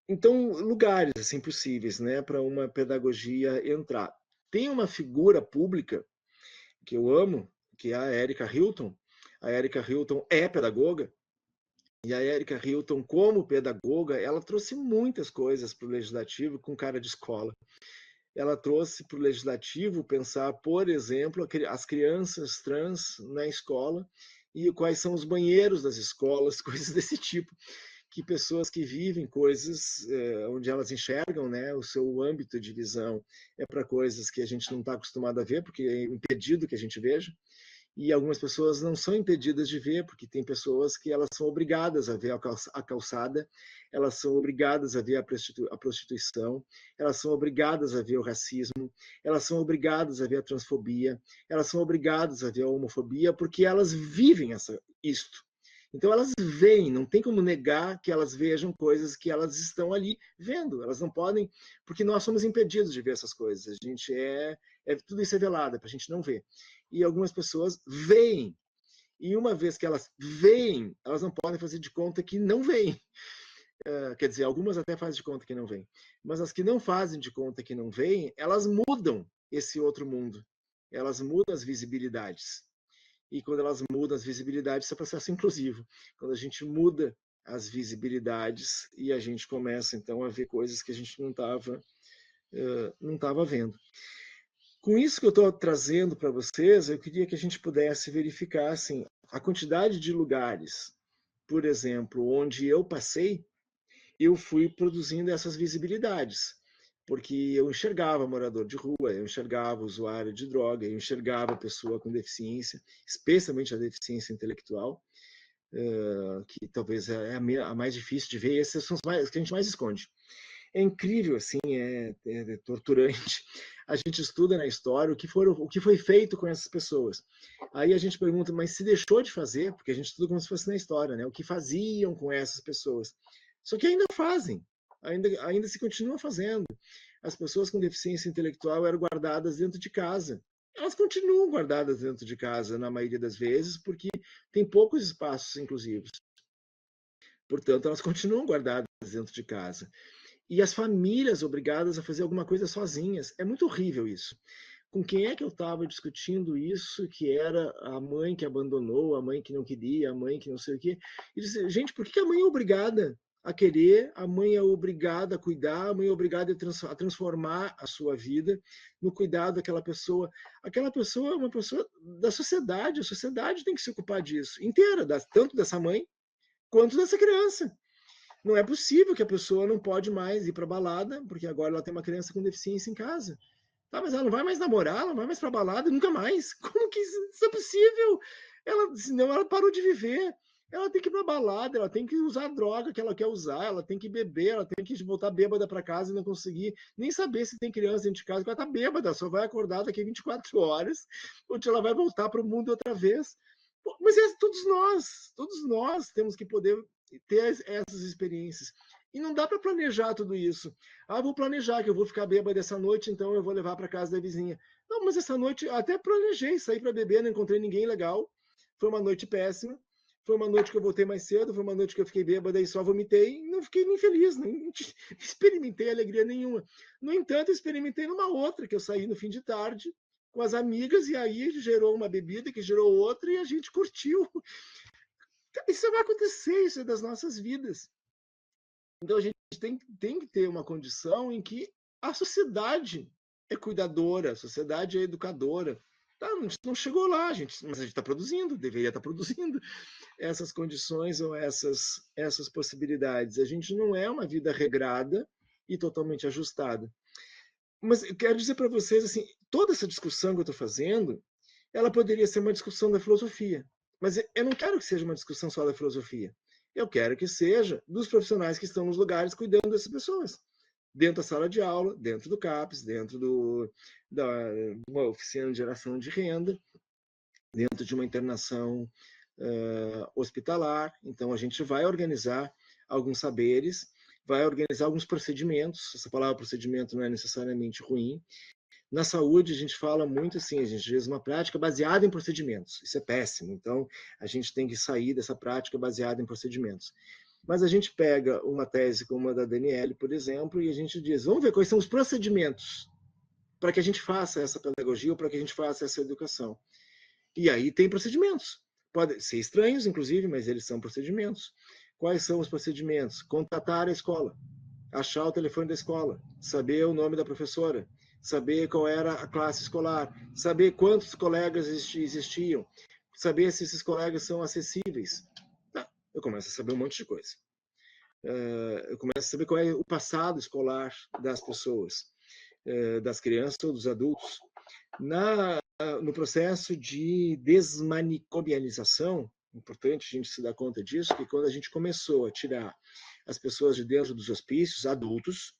Então, lugares assim possíveis, né, para uma pedagogia entrar. Tem uma figura pública que eu amo, que é a Erika Hilton. A Erika Hilton é pedagoga, e a Erika Hilton, como pedagoga, ela trouxe muitas coisas para o legislativo com cara de escola. Ela trouxe para o legislativo pensar, por exemplo, as crianças trans na escola e quais são os banheiros das escolas, coisas desse tipo, que pessoas que vivem coisas onde elas enxergam, né, o seu âmbito de visão é para coisas que a gente não está acostumado a ver, porque é impedido que a gente veja, e algumas pessoas não são impedidas de ver, porque tem pessoas que elas são obrigadas a ver a calçada, elas são obrigadas a ver a prostituição, elas são obrigadas a ver o racismo, elas são obrigadas a ver a transfobia, elas são obrigadas a ver a homofobia, porque elas vivem isto. Então elas veem, não tem como negar que elas vejam coisas que elas estão ali vendo. Elas não podem, porque nós somos impedidos de ver essas coisas. A gente tudo isso é velado, para a gente não ver. E algumas pessoas veem. E uma vez que elas veem, elas não podem fazer de conta que não veem. Quer dizer, algumas até fazem de conta que não veem. Mas as que não fazem de conta que não veem, elas mudam esse outro mundo. Elas mudam as visibilidades. E quando elas mudam as visibilidades, isso é processo inclusivo. Quando a gente muda as visibilidades e a gente começa, então, a ver coisas que a gente não estava vendo. Com isso que eu estou trazendo para vocês, eu queria que a gente pudesse verificar assim, a quantidade de lugares, por exemplo, onde eu passei, eu fui produzindo essas visibilidades, porque eu enxergava morador de rua, eu enxergava usuário de droga, eu enxergava pessoa com deficiência, especialmente a deficiência intelectual, que talvez é a mais difícil de ver, esses são os que a gente mais esconde. É incrível, assim, é torturante. A gente estuda na história o que foi feito com essas pessoas. Aí a gente pergunta, mas se deixou de fazer, porque a gente estuda como se fosse na história, né? O que faziam com essas pessoas? Só que ainda fazem, ainda se continua fazendo. As pessoas com deficiência intelectual eram guardadas dentro de casa. Elas continuam guardadas dentro de casa, na maioria das vezes, porque tem poucos espaços inclusivos. Portanto, elas continuam guardadas dentro de casa. E as famílias obrigadas a fazer alguma coisa sozinhas. É muito horrível isso. Com quem é que eu estava discutindo isso, que era a mãe que abandonou, a mãe que não queria, a mãe que não sei o quê. E disse, gente, por que a mãe é obrigada a querer, a mãe é obrigada a cuidar, a mãe é obrigada a transformar a sua vida no cuidado daquela pessoa? Aquela pessoa é uma pessoa da sociedade, a sociedade tem que se ocupar disso, inteira, tanto dessa mãe quanto dessa criança. Não é possível que a pessoa não pode mais ir para balada, porque agora ela tem uma criança com deficiência em casa. Tá, mas ela não vai mais namorar, ela não vai mais para balada, nunca mais. Como que isso é possível? Senão ela parou de viver. Ela tem que ir para balada, ela tem que usar a droga que ela quer usar, ela tem que beber, ela tem que voltar bêbada para casa e não conseguir nem saber se tem criança dentro de casa, porque ela tá bêbada, só vai acordar daqui a 24 horas, onde ela vai voltar para o mundo outra vez. Mas todos nós temos que poder ter essas experiências. E não dá para planejar tudo isso. Vou planejar que eu vou ficar bêbada essa noite, então eu vou levar para casa da vizinha. Não, mas essa noite até planejei sair para beber, não encontrei ninguém legal. Foi uma noite péssima. Foi uma noite que eu voltei mais cedo, foi uma noite que eu fiquei bêbada e só vomitei. Não fiquei nem feliz, nem experimentei alegria nenhuma. No entanto, experimentei numa outra, que eu saí no fim de tarde com as amigas, e aí gerou uma bebida que gerou outra, e a gente curtiu. Isso vai acontecer, isso é das nossas vidas. Então a gente tem que ter uma condição em que a sociedade é cuidadora, a sociedade é educadora. Tá, não chegou lá, mas a gente está produzindo, deveria estar produzindo essas condições ou essas possibilidades. A gente não é uma vida regrada e totalmente ajustada. Mas eu quero dizer para vocês, assim, toda essa discussão que eu estou fazendo, ela poderia ser uma discussão da filosofia. Mas eu não quero que seja uma discussão só da filosofia. Eu quero que seja dos profissionais que estão nos lugares cuidando dessas pessoas. Dentro da sala de aula, dentro do CAPES, dentro da uma oficina de geração de renda, dentro de uma internação hospitalar. Então, a gente vai organizar alguns saberes, vai organizar alguns procedimentos. Essa palavra procedimento não é necessariamente ruim. Na saúde, a gente fala muito assim, a gente diz uma prática baseada em procedimentos. Isso é péssimo. Então, a gente tem que sair dessa prática baseada em procedimentos. Mas a gente pega uma tese como a da Daniele, por exemplo, e a gente diz, vamos ver quais são os procedimentos para que a gente faça essa pedagogia ou para que a gente faça essa educação. E aí tem procedimentos. Podem ser estranhos, inclusive, mas eles são procedimentos. Quais são os procedimentos? Contatar a escola, achar o telefone da escola, saber o nome da professora, saber qual era a classe escolar, saber quantos colegas existiam, saber se esses colegas são acessíveis. Eu começo a saber um monte de coisa. Eu começo a saber qual é o passado escolar das pessoas, das crianças ou dos adultos. No processo de desmanicomialização, importante a gente se dar conta disso, que quando a gente começou a tirar as pessoas de dentro dos hospícios, adultos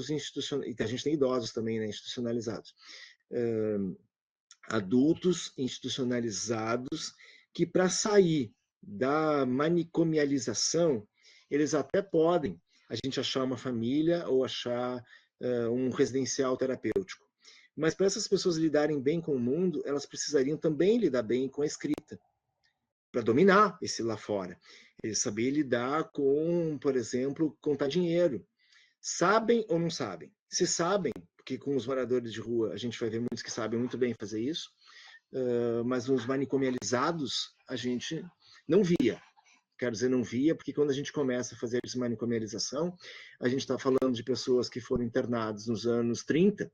institucionalizados, e a gente tem idosos também, né, institucionalizados, adultos institucionalizados que para sair da manicomialização, eles até podem a gente achar uma família ou achar um residencial terapêutico. Mas para essas pessoas lidarem bem com o mundo, elas precisariam também lidar bem com a escrita, para dominar esse lá fora. Eles saber lidar com, por exemplo, contar dinheiro. Sabem ou não sabem? Se sabem, porque com os moradores de rua a gente vai ver muitos que sabem muito bem fazer isso, mas os manicomializados a gente não via. Quero dizer, não via, porque quando a gente começa a fazer desmanicomialização, a gente está falando de pessoas que foram internadas nos anos 30,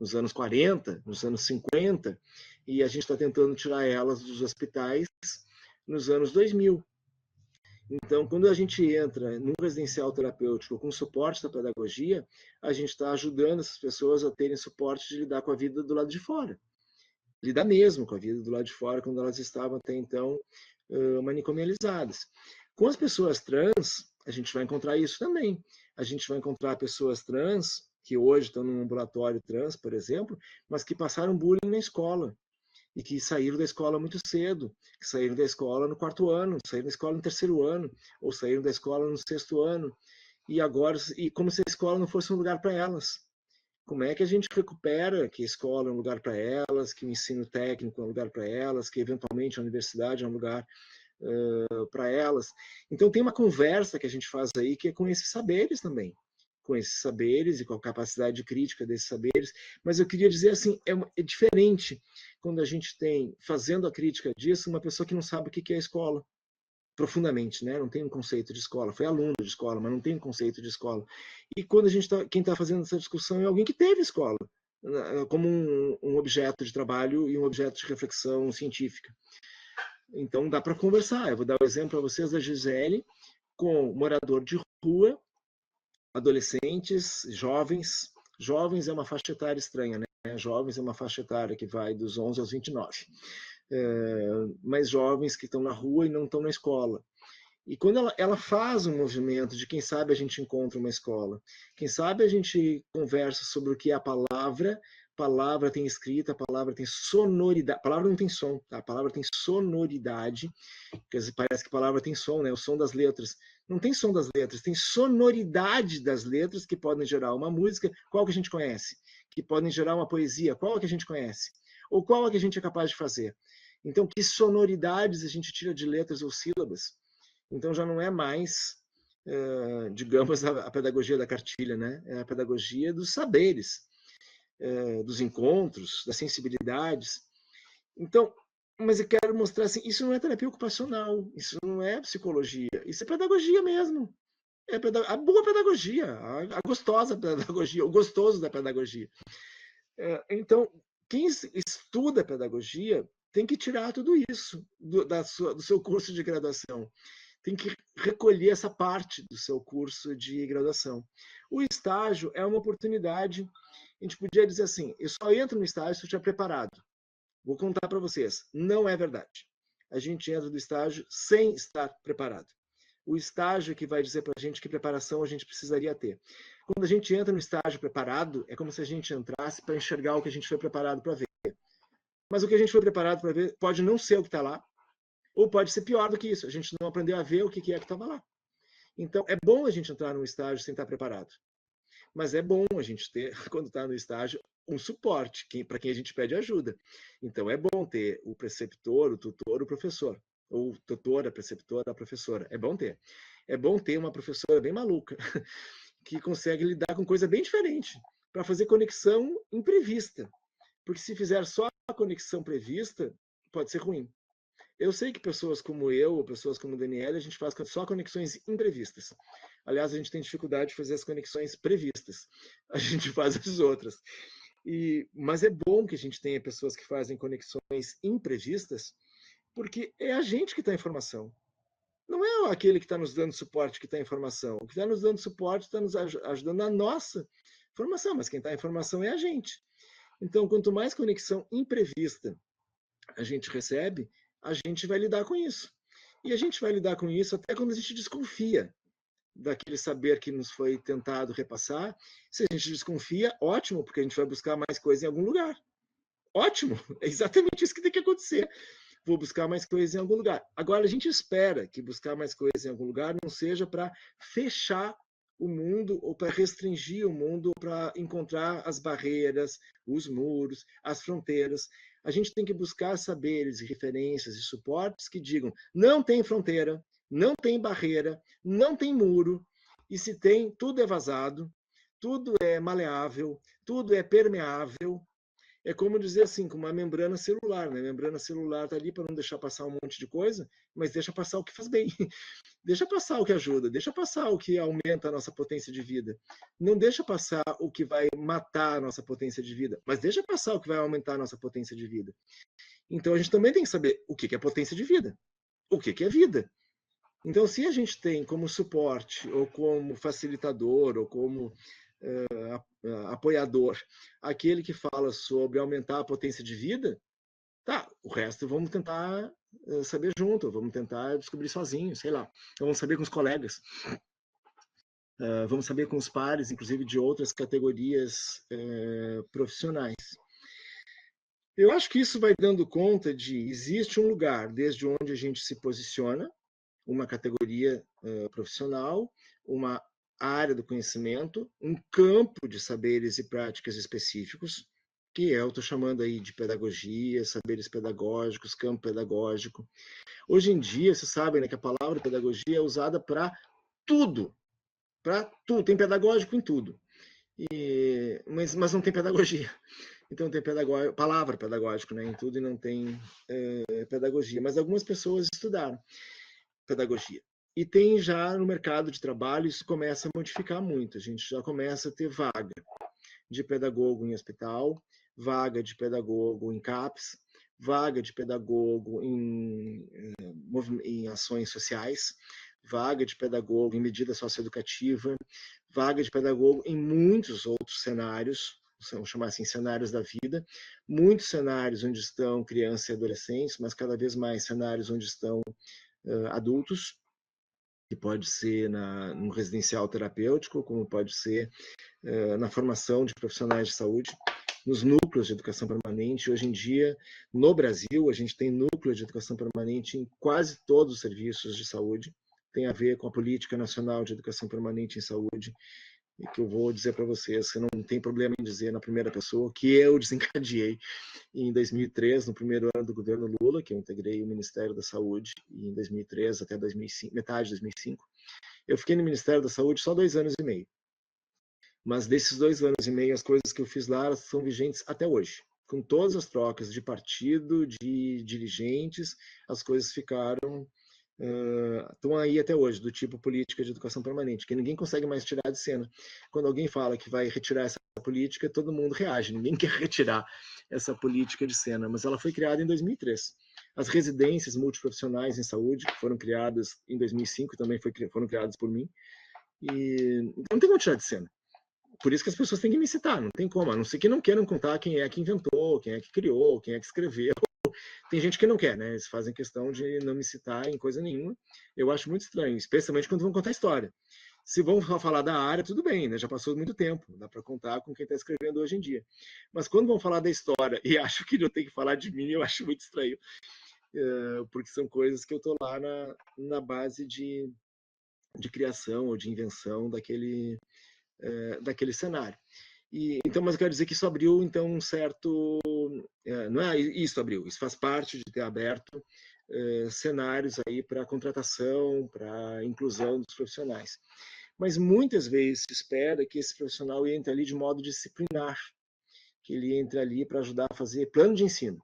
nos anos 40, nos anos 50, e a gente está tentando tirar elas dos hospitais nos anos 2000. Então, quando a gente entra num residencial terapêutico com suporte da pedagogia, a gente está ajudando essas pessoas a terem suporte de lidar com a vida do lado de fora. Lidar mesmo com a vida do lado de fora, quando elas estavam até então manicomializadas. Com as pessoas trans, a gente vai encontrar isso também. A gente vai encontrar pessoas trans que hoje estão num ambulatório trans, por exemplo, mas que passaram bullying na escola e que saíram da escola muito cedo, que saíram da escola no 4º ano, saíram da escola no 3º ano, ou saíram da escola no 6º ano, e agora, e como se a escola não fosse um lugar para elas. Como é que a gente recupera que a escola é um lugar para elas, que o ensino técnico é um lugar para elas, que eventualmente a universidade é um lugar para elas? Então tem uma conversa que a gente faz aí que é com esses saberes também, com esses saberes e com a capacidade de crítica desses saberes. Mas eu queria dizer assim, é diferente quando a gente tem, fazendo a crítica disso, uma pessoa que não sabe o que é a escola profundamente, né? Não tem um conceito de escola, foi aluno de escola, mas não tem um conceito de escola. E quando a gente quem está fazendo essa discussão é alguém que teve escola como um objeto de trabalho e um objeto de reflexão científica. Então dá para conversar. Eu vou dar o exemplo para vocês da Gisele com morador de rua, adolescentes, jovens. Jovens é uma faixa etária estranha, né? Jovens é uma faixa etária que vai dos 11 aos 29. Mais jovens que estão na rua e não estão na escola. E quando ela faz um movimento de quem sabe a gente encontra uma escola, quem sabe a gente conversa sobre o que é a palavra. Palavra tem escrita, a palavra tem sonoridade. A palavra não tem som, tá? A palavra tem sonoridade. Parece que a palavra tem som, né? O som das letras. Não tem som das letras, tem sonoridade das letras que podem gerar uma música, qual que a gente conhece? Que podem gerar uma poesia, qual que a gente conhece? Ou qual é que a gente é capaz de fazer? Então, que sonoridades a gente tira de letras ou sílabas? Então, já não é mais, digamos, a pedagogia da cartilha, né? É a pedagogia dos saberes, dos encontros, das sensibilidades. Então, mas eu quero mostrar assim, isso não é terapia ocupacional, isso não é psicologia, isso é pedagogia mesmo. É a boa pedagogia, a gostosa pedagogia, o gostoso da pedagogia. Então, quem estuda pedagogia tem que tirar tudo isso do seu curso de graduação. Tem que recolher essa parte do seu curso de graduação. O estágio é uma oportunidade. A gente podia dizer assim, eu só entro no estágio se eu estiver preparado. Vou contar para vocês, não é verdade. A gente entra no estágio sem estar preparado. O estágio que vai dizer para a gente que preparação a gente precisaria ter. Quando a gente entra no estágio preparado, é como se a gente entrasse para enxergar o que a gente foi preparado para ver. Mas o que a gente foi preparado para ver pode não ser o que está lá, ou pode ser pior do que isso. A gente não aprendeu a ver o que é que estava lá. Então, é bom a gente entrar num estágio sem estar preparado. Mas é bom a gente ter, quando está no estágio, um suporte para quem a gente pede ajuda. Então, é bom ter o preceptor, o tutor, o professor. Ou tutora, preceptora, professora. É bom ter. É bom ter uma professora bem maluca, que consegue lidar com coisa bem diferente, para fazer conexão imprevista. Porque se fizer só a conexão prevista, pode ser ruim. Eu sei que pessoas como eu, ou pessoas como o Daniel, a gente faz só conexões imprevistas. Aliás, a gente tem dificuldade de fazer as conexões previstas. A gente faz as outras. Mas é bom que a gente tenha pessoas que fazem conexões imprevistas, porque é a gente que está em informação. Não é aquele que está nos dando suporte que está em informação. O que está nos dando suporte está nos ajudando na nossa formação, mas quem está em informação é a gente. Então, quanto mais conexão imprevista a gente recebe, a gente vai lidar com isso. E a gente vai lidar com isso até quando a gente desconfia daquele saber que nos foi tentado repassar. Se a gente desconfia, ótimo, porque a gente vai buscar mais coisa em algum lugar. Ótimo, é exatamente isso que tem que acontecer. vou buscar mais coisas em algum lugar. Agora, a gente espera que buscar mais coisas em algum lugar não seja para fechar o mundo ou para restringir o mundo, para encontrar as barreiras, os muros, as fronteiras. A gente tem que buscar saberes e referências e suportes que digam: não tem fronteira, não tem barreira, não tem muro, e se tem, tudo é vazado, tudo é maleável, tudo é permeável. É como dizer assim, com uma membrana celular, né? A membrana celular está ali para não deixar passar um monte de coisa, mas deixa passar o que faz bem. Deixa passar o que ajuda, deixa passar o que aumenta a nossa potência de vida. Não deixa passar o que vai matar a nossa potência de vida, mas deixa passar o que vai aumentar a nossa potência de vida. Então a gente também tem que saber o que é potência de vida, o que é vida. Então, se a gente tem como suporte, ou como facilitador, ou como apoiador, aquele que fala sobre aumentar a potência de vida, tá, o resto vamos tentar saber junto, vamos tentar descobrir sozinho, sei lá. Vamos saber com os colegas, vamos saber com os pares, inclusive de outras categorias profissionais. Eu acho que isso vai dando conta de existe um lugar desde onde a gente se posiciona, uma categoria profissional, uma área do conhecimento, um campo de saberes e práticas específicos, que eu estou chamando aí de pedagogia, saberes pedagógicos, campo pedagógico. Hoje em dia, vocês sabem, né, que a palavra pedagogia é usada para tudo, tem pedagógico em tudo, mas não tem pedagogia. Então tem palavra pedagógico, né, em tudo, e não tem pedagogia. Mas algumas pessoas estudaram pedagogia. E tem já no mercado de trabalho, isso começa a modificar muito. A gente já começa a ter vaga de pedagogo em hospital, vaga de pedagogo em CAPS, vaga de pedagogo em ações sociais, vaga de pedagogo em medida socioeducativa, vaga de pedagogo em muitos outros cenários, vamos chamar assim, cenários da vida, muitos cenários onde estão crianças e adolescentes, mas cada vez mais cenários onde estão adultos, que pode ser no residencial terapêutico, como pode ser na formação de profissionais de saúde, nos núcleos de educação permanente. Hoje em dia, no Brasil, a gente tem núcleo de educação permanente em quase todos os serviços de saúde. Tem a ver com a Política Nacional de Educação Permanente em Saúde, e que eu vou dizer para vocês, que não tem problema em dizer na primeira pessoa, que eu desencadeei em 2003, no primeiro ano do governo Lula, que eu integrei o Ministério da Saúde, e em 2003 até 2005, metade de 2005. Eu fiquei no Ministério da Saúde só 2 anos e meio. Mas desses 2 anos e meio, as coisas que eu fiz lá são vigentes até hoje. Com todas as trocas de partido, de dirigentes, as coisas ficaram estão aí até hoje, do tipo política de educação permanente, que ninguém consegue mais tirar de cena. Quando alguém fala que vai retirar essa política, todo mundo reage, ninguém quer retirar essa política de cena, mas ela foi criada em 2003. As residências multiprofissionais em saúde, que foram criadas em 2005, também foram criadas por mim, e não tem como tirar de cena. Por isso que as pessoas têm que me citar, não tem como, a não ser que não queiram contar quem é que inventou, quem é que criou, quem é que escreveu. Tem gente que não quer, né? Eles fazem questão de não me citar em coisa nenhuma. Eu acho muito estranho, especialmente quando vão contar história. Se vão falar da área, tudo bem, né? Já passou muito tempo, dá para contar com quem está escrevendo hoje em dia. Mas quando vão falar da história e acho que eu tenho que falar de mim, eu acho muito estranho, porque são coisas que eu estou lá na base de criação ou de invenção daquele cenário. Então, mas eu quero dizer que isso abriu, então, um certo... não é isso abriu, isso faz parte de ter aberto cenários aí para contratação, para inclusão dos profissionais. Mas muitas vezes se espera que esse profissional entre ali de modo disciplinar, que ele entre ali para ajudar a fazer plano de ensino,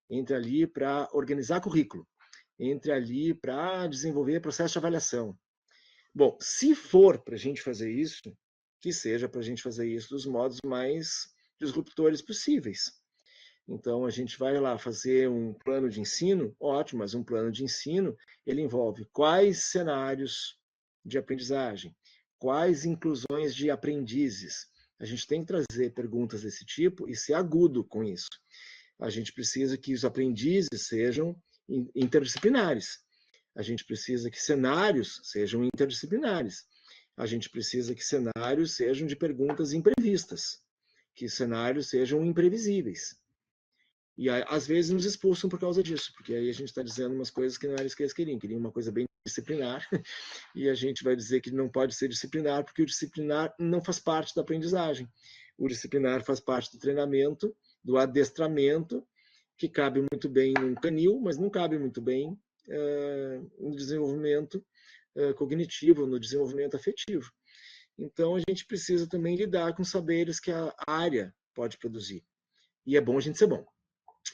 entre ali para organizar currículo, entre ali para desenvolver processo de avaliação. Bom, se for para a gente fazer isso, que seja para a gente fazer isso dos modos mais disruptores possíveis. Então, a gente vai lá fazer um plano de ensino, ótimo, mas um plano de ensino, ele envolve quais cenários de aprendizagem, quais inclusões de aprendizes. A gente tem que trazer perguntas desse tipo e ser agudo com isso. A gente precisa que os aprendizes sejam interdisciplinares. A gente precisa que cenários sejam interdisciplinares. A gente precisa que cenários sejam de perguntas imprevistas, que cenários sejam imprevisíveis. E às vezes nos expulsam por causa disso, porque aí a gente está dizendo umas coisas que não era isso que eles queriam uma coisa bem disciplinar, e a gente vai dizer que não pode ser disciplinar, porque o disciplinar não faz parte da aprendizagem. O disciplinar faz parte do treinamento, do adestramento, que cabe muito bem num canil, mas não cabe muito bem no desenvolvimento cognitivo, no desenvolvimento afetivo. Então, a gente precisa também lidar com saberes que a área pode produzir. E é bom a gente ser bom.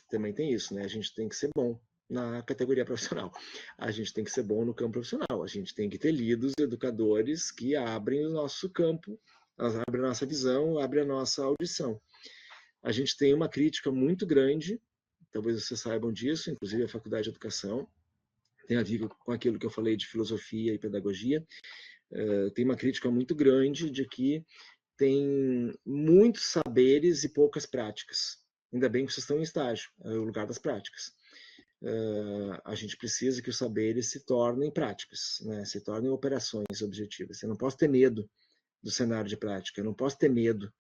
Também tem isso, né? A gente tem que ser bom na categoria profissional. A gente tem que ser bom no campo profissional. A gente tem que ter líderes, educadores que abrem o nosso campo, abrem a nossa visão, abrem a nossa audição. A gente tem uma crítica muito grande, talvez vocês saibam disso, inclusive a Faculdade de Educação, tem a ver com aquilo que eu falei de filosofia e pedagogia. Tem uma crítica muito grande de que tem muitos saberes e poucas práticas. Ainda bem que vocês estão em estágio, é o lugar das práticas. A gente precisa que os saberes se tornem práticas, né? Se tornem operações objetivas. Eu não posso ter medo do cenário de prática, eu não posso ter medo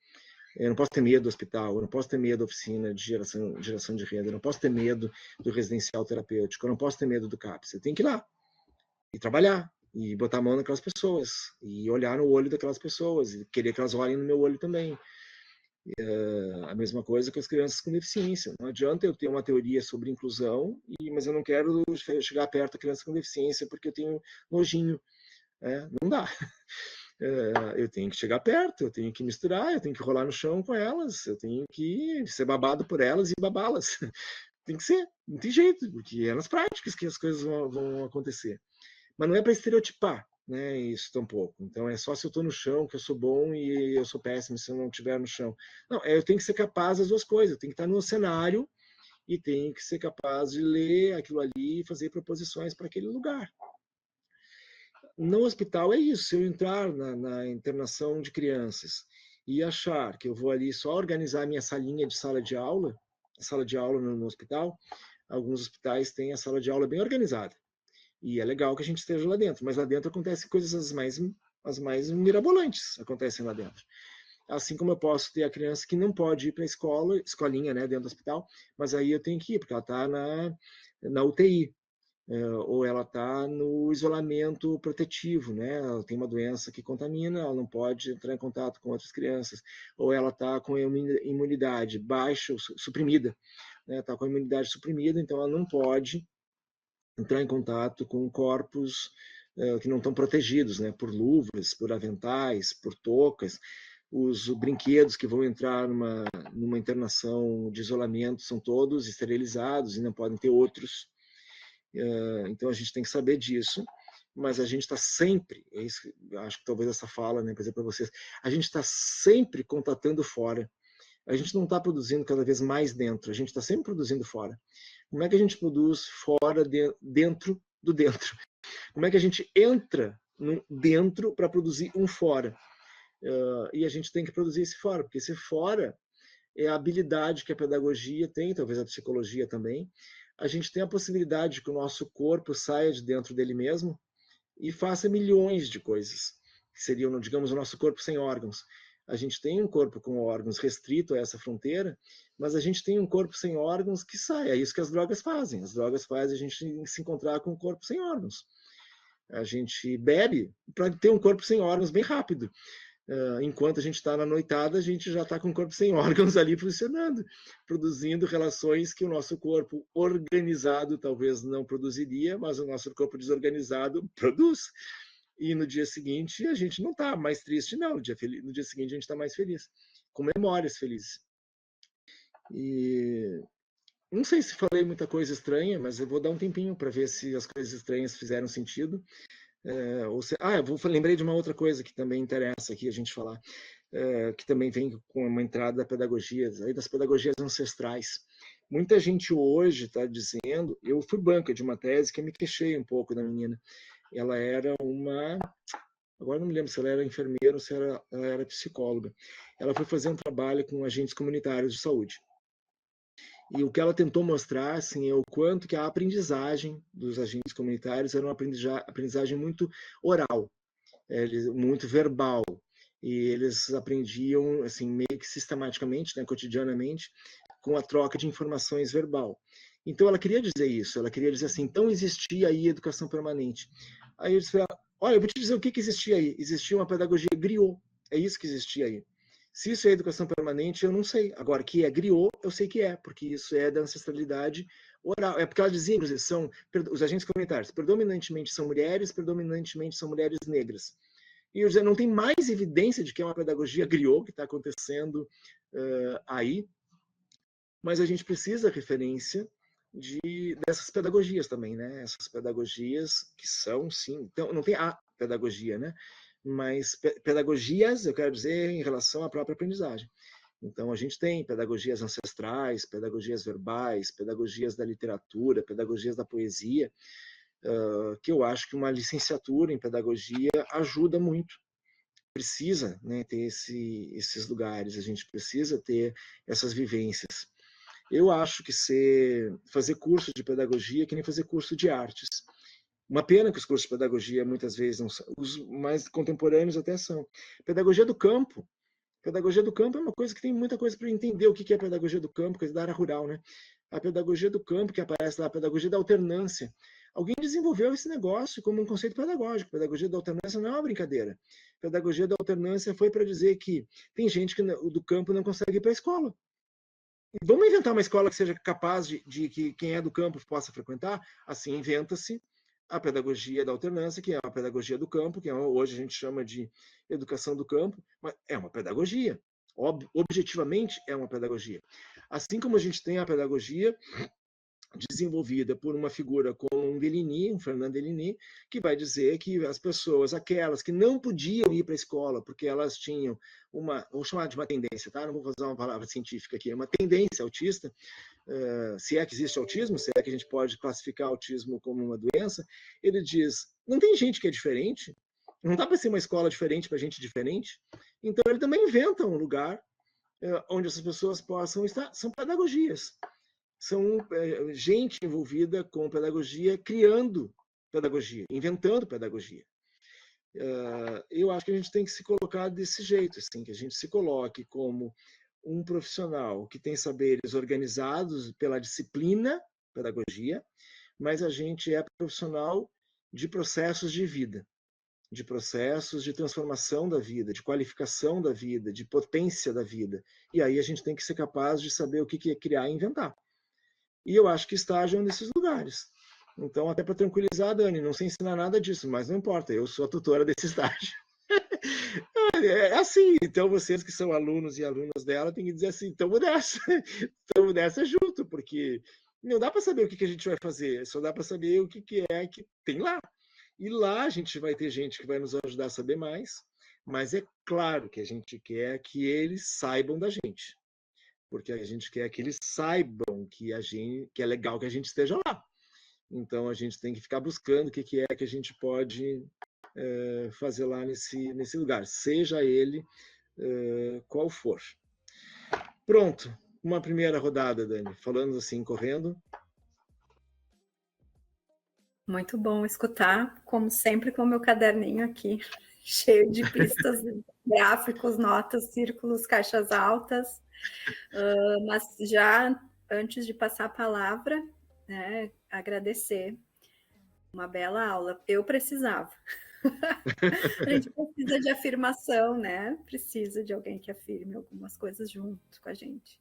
do hospital, eu não posso ter medo da oficina de geração de renda, eu não posso ter medo do residencial terapêutico, eu não posso ter medo do CAPS. Eu tenho que ir lá e trabalhar, e botar a mão naquelas pessoas, e olhar no olho daquelas pessoas, e querer que elas olhem no meu olho também. A mesma coisa com as crianças com deficiência. Não adianta eu ter uma teoria sobre inclusão, mas eu não quero chegar perto da criança com deficiência porque eu tenho nojinho. Não dá. Eu tenho que chegar perto, eu tenho que misturar, eu tenho que rolar no chão com elas, eu tenho que ser babado por elas e babá-las. Tem que ser, não tem jeito, porque é nas práticas que as coisas vão acontecer. Mas não é para estereotipar, né, isso tampouco. Então é só se eu estou no chão que eu sou bom e eu sou péssimo se eu não estiver no chão. Não, eu tenho que ser capaz das duas coisas. Eu tenho que estar no cenário e tenho que ser capaz de ler aquilo ali e fazer proposições para aquele lugar. No hospital é isso. Se eu entrar na internação de crianças e achar que eu vou ali só organizar a minha salinha de sala de aula no hospital, alguns hospitais têm a sala de aula bem organizada. E é legal que a gente esteja lá dentro, mas lá dentro acontecem coisas as mais mirabolantes acontecem lá dentro. Assim como eu posso ter a criança que não pode ir para a escolinha, né, dentro do hospital, mas aí eu tenho que ir, porque ela está na UTI, ou ela está no isolamento protetivo, né? Ela tem uma doença que contamina, ela não pode entrar em contato com outras crianças, ou ela está com a imunidade baixa, suprimida, né? Está com a imunidade suprimida, então ela não pode entrar em contato com corpos que não estão protegidos, né, por luvas, por aventais, por toucas. Os brinquedos que vão entrar numa internação de isolamento são todos esterilizados e não podem ter outros. Então a gente tem que saber disso, mas a gente está sempre, acho que talvez essa fala, né, para dizer para vocês, a gente está sempre contatando fora. A gente não está produzindo cada vez mais dentro, a gente está sempre produzindo fora. Como é que a gente produz fora, dentro do dentro? Como é que a gente entra no dentro para produzir um fora? E a gente tem que produzir esse fora, porque esse fora é a habilidade que a pedagogia tem, talvez a psicologia também. A gente tem a possibilidade de que o nosso corpo saia de dentro dele mesmo e faça milhões de coisas, que seriam, digamos, o nosso corpo sem órgãos. A gente tem um corpo com órgãos restrito a essa fronteira, mas a gente tem um corpo sem órgãos que sai. É isso que as drogas fazem. As drogas fazem a gente se encontrar com um corpo sem órgãos. A gente bebe para ter um corpo sem órgãos bem rápido. Enquanto a gente está na noitada, a gente já está com o corpo sem órgãos ali funcionando, produzindo relações que o nosso corpo organizado talvez não produziria, mas o nosso corpo desorganizado produz. E no dia seguinte a gente não está mais triste, não. No dia seguinte a gente está mais feliz, com memórias felizes. E não sei se falei muita coisa estranha, mas eu vou dar um tempinho para ver se as coisas estranhas fizeram sentido. Lembrei de uma outra coisa que também interessa aqui a gente falar, que também vem com uma entrada da pedagogia, aí das pedagogias ancestrais. Muita gente hoje está dizendo, eu fui banca de uma tese que eu me queixei um pouco da menina. Ela era agora não me lembro se ela era enfermeira ou se ela era psicóloga. Ela foi fazer um trabalho com agentes comunitários de saúde. E o que ela tentou mostrar assim, é o quanto que a aprendizagem dos agentes comunitários era uma aprendizagem muito oral, muito verbal. E eles aprendiam assim, meio que sistematicamente, né, cotidianamente, com a troca de informações verbal. Então, ela queria dizer isso, ela queria dizer assim, então existia aí educação permanente. Aí eu disse, olha, eu vou te dizer o que existia aí. Existia uma pedagogia griot, é isso que existia aí. Se isso é educação permanente, eu não sei. Agora, que é griot, eu sei que é, porque isso é da ancestralidade oral. É porque ela dizia, inclusive, os agentes comunitários, predominantemente são mulheres negras. E eu dizer, não tem mais evidência de que é uma pedagogia griot que está acontecendo aí, mas a gente precisa referência dessas pedagogias também, né? Essas pedagogias que são, sim, então não tem a pedagogia, né? Mas pedagogias, eu quero dizer, em relação à própria aprendizagem. Então, a gente tem pedagogias ancestrais, pedagogias verbais, pedagogias da literatura, pedagogias da poesia, que eu acho que uma licenciatura em pedagogia ajuda muito. Precisa, né, ter esses lugares, a gente precisa ter essas vivências. Eu acho que fazer curso de pedagogia é que nem fazer curso de artes. Uma pena que os cursos de pedagogia muitas vezes não são, os mais contemporâneos até são. Pedagogia do campo. Pedagogia do campo é uma coisa que tem muita coisa para entender o que é pedagogia do campo, coisa da área rural, né? A pedagogia do campo, que aparece lá, a pedagogia da alternância. Alguém desenvolveu esse negócio como um conceito pedagógico. Pedagogia da alternância não é uma brincadeira. Pedagogia da alternância foi para dizer que tem gente que do campo não consegue ir para a escola. Vamos inventar uma escola que seja capaz de que quem é do campo possa frequentar? Assim, inventa-se a pedagogia da alternância, que é a pedagogia do campo, que hoje a gente chama de educação do campo, mas é uma pedagogia. Objetivamente, é uma pedagogia. Assim como a gente tem a pedagogia desenvolvida por uma figura como um Fernando Deligny, que vai dizer que as pessoas, aquelas que não podiam ir para a escola porque elas tinham vou chamar de uma tendência, tá? Não vou usar uma palavra científica aqui, é uma tendência autista, se é que existe autismo, se é que a gente pode classificar autismo como uma doença, ele diz, não tem gente que é diferente, não dá para ser uma escola diferente para gente diferente, então ele também inventa um lugar onde essas pessoas possam estar, são pedagogias. São gente envolvida com pedagogia, criando pedagogia, inventando pedagogia. Eu acho que a gente tem que se colocar desse jeito, assim, que a gente se coloque como um profissional que tem saberes organizados pela disciplina, pedagogia, mas a gente é profissional de processos de vida, de processos de transformação da vida, de qualificação da vida, de potência da vida. E aí a gente tem que ser capaz de saber o que é criar e inventar. E eu acho que estágio é um desses lugares. Então, até para tranquilizar a Dani, não sei ensinar nada disso, mas não importa, eu sou a tutora desse estágio. É assim, então vocês que são alunos e alunas dela têm que dizer assim, estamos nessa junto, porque não dá para saber o que a gente vai fazer, só dá para saber o que é que tem lá. E lá a gente vai ter gente que vai nos ajudar a saber mais, mas é claro que a gente quer que eles saibam da gente. Porque a gente quer que eles saibam que é legal que a gente esteja lá. Então a gente tem que ficar buscando o que é que a gente pode fazer lá nesse lugar, seja ele qual for. Pronto, uma primeira rodada, Dani, falando assim, correndo. Muito bom escutar, como sempre, com o meu caderninho aqui, cheio de pistas, gráficos, notas, círculos, caixas altas. Mas já antes de passar a palavra, né, agradecer. Uma bela aula. Eu precisava. A gente precisa de afirmação, né? Precisa de alguém que afirme algumas coisas junto com a gente.